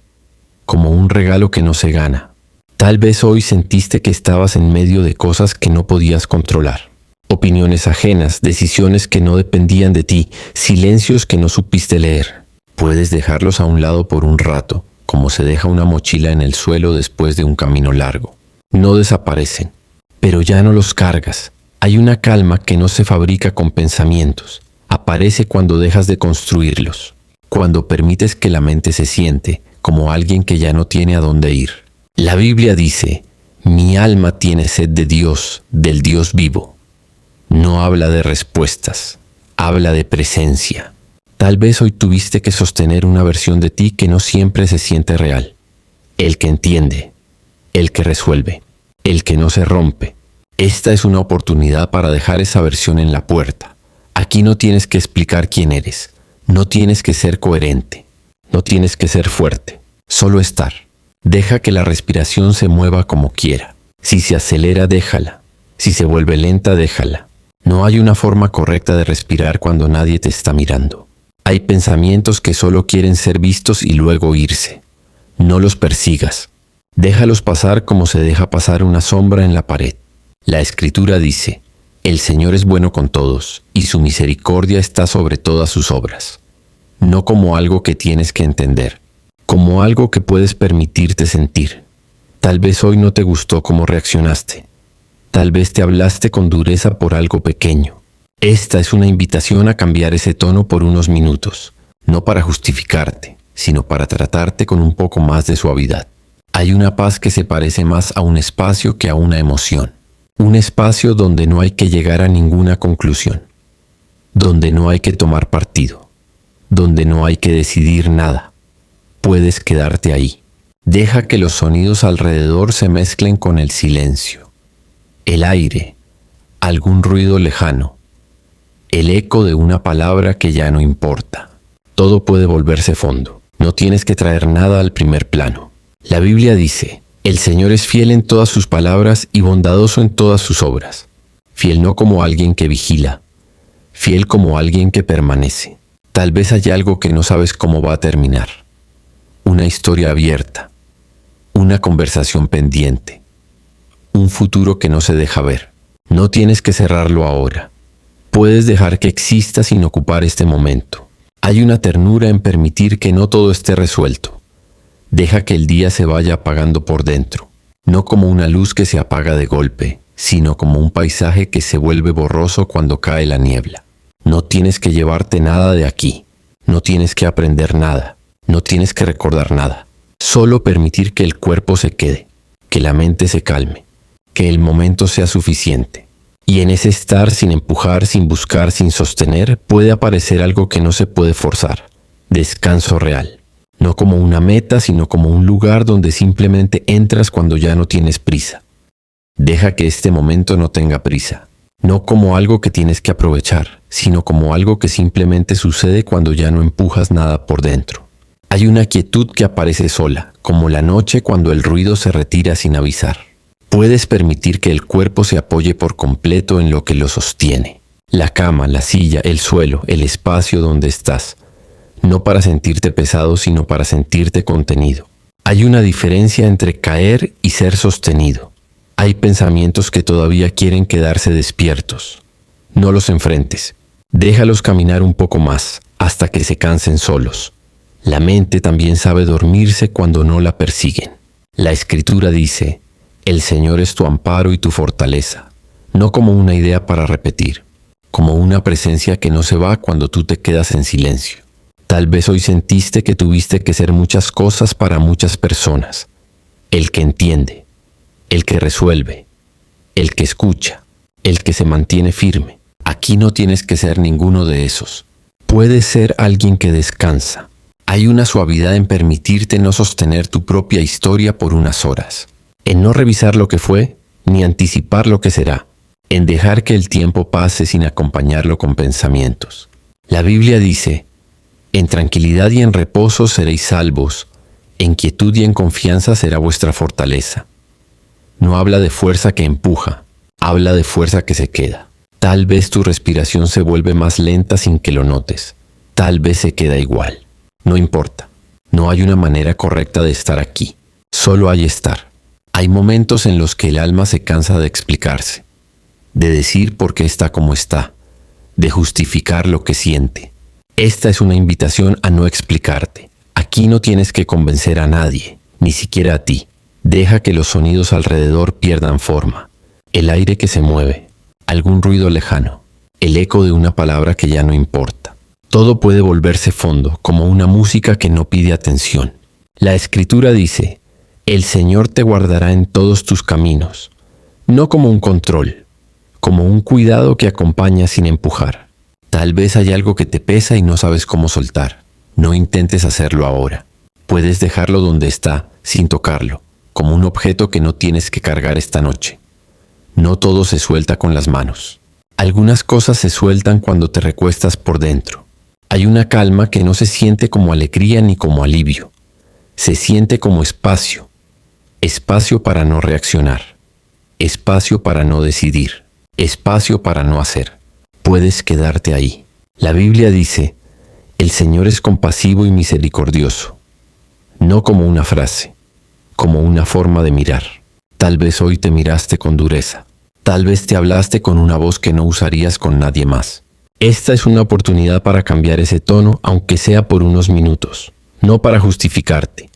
como un regalo que no se gana. Tal vez hoy sentiste que estabas en medio de cosas que no podías controlar. Opiniones ajenas, decisiones que no dependían de ti, silencios que no supiste leer. Puedes dejarlos a un lado por un rato, como se deja una mochila en el suelo después de un camino largo. No desaparecen, pero ya no los cargas. Hay una calma que no se fabrica con pensamientos. Aparece cuando dejas de construirlos, cuando permites que la mente se siente como alguien que ya no tiene a dónde ir. La Biblia dice, mi alma tiene sed de Dios, del Dios vivo. No habla de respuestas, habla de presencia. Tal vez hoy tuviste que sostener una versión de ti que no siempre se siente real. El que entiende, el que resuelve, el que no se rompe. Esta es una oportunidad para dejar esa versión en la puerta. Aquí no tienes que explicar quién eres, no tienes que ser coherente, no tienes que ser fuerte, solo estar. Deja que la respiración se mueva como quiera. Si se acelera, déjala. Si se vuelve lenta, déjala. No hay una forma correcta de respirar cuando nadie te está mirando. Hay pensamientos que solo quieren ser vistos y luego irse. No los persigas. Déjalos pasar como se deja pasar una sombra en la pared. La Escritura dice, el Señor es bueno con todos, y su misericordia está sobre todas sus obras. No como algo que tienes que entender, como algo que puedes permitirte sentir. Tal vez hoy no te gustó cómo reaccionaste. Tal vez te hablaste con dureza por algo pequeño. Esta es una invitación a cambiar ese tono por unos minutos, no para justificarte, sino para tratarte con un poco más de suavidad. Hay una paz que se parece más a un espacio que a una emoción. Un espacio donde no hay que llegar a ninguna conclusión, donde no hay que tomar partido, donde no hay que decidir nada. Puedes quedarte ahí. Deja que los sonidos alrededor se mezclen con el silencio. El aire, algún ruido lejano, el eco de una palabra que ya no importa. Todo puede volverse fondo. No tienes que traer nada al primer plano. La Biblia dice, el Señor es fiel en todas sus palabras y bondadoso en todas sus obras. Fiel no como alguien que vigila, fiel como alguien que permanece. Tal vez haya algo que no sabes cómo va a terminar. Una historia abierta, una conversación pendiente, un futuro que no se deja ver. No tienes que cerrarlo ahora. Puedes dejar que exista sin ocupar este momento. Hay una ternura en permitir que no todo esté resuelto. Deja que el día se vaya apagando por dentro, no como una luz que se apaga de golpe, sino como un paisaje que se vuelve borroso cuando cae la niebla. No tienes que llevarte nada de aquí, no tienes que aprender nada, no tienes que recordar nada. Solo permitir que el cuerpo se quede, que la mente se calme, que el momento sea suficiente. Y en ese estar sin empujar, sin buscar, sin sostener, puede aparecer algo que no se puede forzar. Descanso real. No como una meta, sino como un lugar donde simplemente entras cuando ya no tienes prisa. Deja que este momento no tenga prisa. No como algo que tienes que aprovechar, sino como algo que simplemente sucede cuando ya no empujas nada por dentro. Hay una quietud que aparece sola, como la noche cuando el ruido se retira sin avisar. Puedes permitir que el cuerpo se apoye por completo en lo que lo sostiene. La cama, la silla, el suelo, el espacio donde estás. No para sentirte pesado, sino para sentirte contenido. Hay una diferencia entre caer y ser sostenido. Hay pensamientos que todavía quieren quedarse despiertos. No los enfrentes. Déjalos caminar un poco más, hasta que se cansen solos. La mente también sabe dormirse cuando no la persiguen. La Escritura dice, el Señor es tu amparo y tu fortaleza, no como una idea para repetir, como una presencia que no se va cuando tú te quedas en silencio. Tal vez hoy sentiste que tuviste que ser muchas cosas para muchas personas. El que entiende, el que resuelve, el que escucha, el que se mantiene firme. Aquí no tienes que ser ninguno de esos. Puedes ser alguien que descansa. Hay una suavidad en permitirte no sostener tu propia historia por unas horas. En no revisar lo que fue, ni anticipar lo que será. En dejar que el tiempo pase sin acompañarlo con pensamientos. La Biblia dice, en tranquilidad y en reposo seréis salvos, en quietud y en confianza será vuestra fortaleza. No habla de fuerza que empuja, habla de fuerza que se queda. Tal vez tu respiración se vuelve más lenta sin que lo notes. Tal vez se queda igual. No importa. No hay una manera correcta de estar aquí. Solo hay estar. Hay momentos en los que el alma se cansa de explicarse, de decir por qué está como está, de justificar lo que siente. Esta es una invitación a no explicarte. Aquí no tienes que convencer a nadie, ni siquiera a ti. Deja que los sonidos alrededor pierdan forma. El aire que se mueve, algún ruido lejano, el eco de una palabra que ya no importa. Todo puede volverse fondo, como una música que no pide atención. La Escritura dice, el Señor te guardará en todos tus caminos, no como un control, como un cuidado que acompaña sin empujar. Tal vez hay algo que te pesa y no sabes cómo soltar. No intentes hacerlo ahora. Puedes dejarlo donde está, sin tocarlo, como un objeto que no tienes que cargar esta noche. No todo se suelta con las manos. Algunas cosas se sueltan cuando te recuestas por dentro. Hay una calma que no se siente como alegría ni como alivio. Se siente como espacio. Espacio para no reaccionar. Espacio para no decidir. Espacio para no hacer. Puedes quedarte ahí. La Biblia dice, el Señor es compasivo y misericordioso. No como una frase, como una forma de mirar. Tal vez hoy te miraste con dureza. Tal vez te hablaste con una voz que no usarías con nadie más. Esta es una oportunidad para cambiar ese tono, aunque sea por unos minutos. No para justificarte,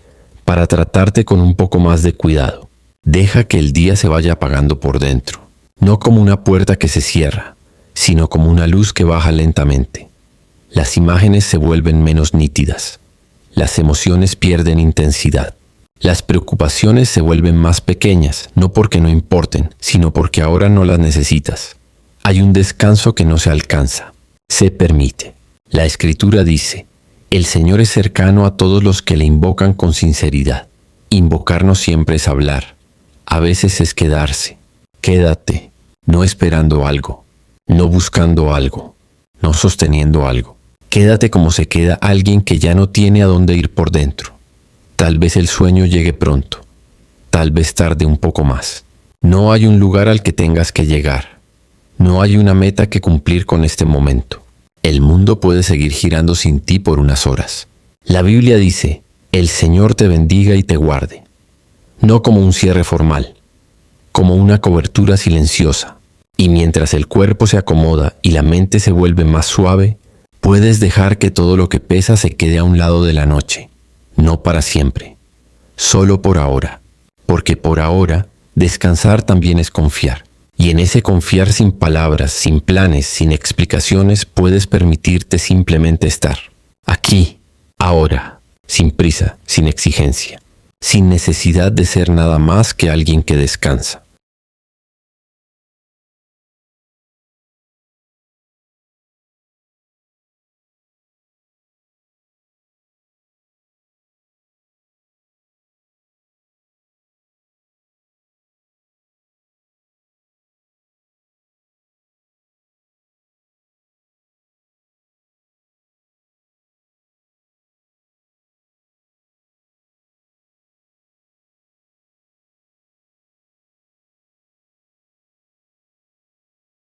para tratarte con un poco más de cuidado. Deja que el día se vaya apagando por dentro. No como una puerta que se cierra, sino como una luz que baja lentamente. Las imágenes se vuelven menos nítidas. Las emociones pierden intensidad. Las preocupaciones se vuelven más pequeñas, no porque no importen, sino porque ahora no las necesitas. Hay un descanso que no se alcanza. Se permite. La Escritura dice, el Señor es cercano a todos los que le invocan con sinceridad. Invocar no siempre es hablar. A veces es quedarse. Quédate, no esperando algo, no buscando algo, no sosteniendo algo. Quédate como se queda alguien que ya no tiene a dónde ir por dentro. Tal vez el sueño llegue pronto, tal vez tarde un poco más. No hay un lugar al que tengas que llegar. No hay una meta que cumplir con este momento. El mundo puede seguir girando sin ti por unas horas. La Biblia dice, el Señor te bendiga y te guarde. No como un cierre formal, como una cobertura silenciosa. Y mientras el cuerpo se acomoda y la mente se vuelve más suave, puedes dejar que todo lo que pesa se quede a un lado de la noche. No para siempre, solo por ahora. Porque por ahora, descansar también es confiar. Y en ese confiar sin palabras, sin planes, sin explicaciones, puedes permitirte simplemente estar. Aquí, ahora, sin prisa, sin exigencia, sin necesidad de ser nada más que alguien que descansa.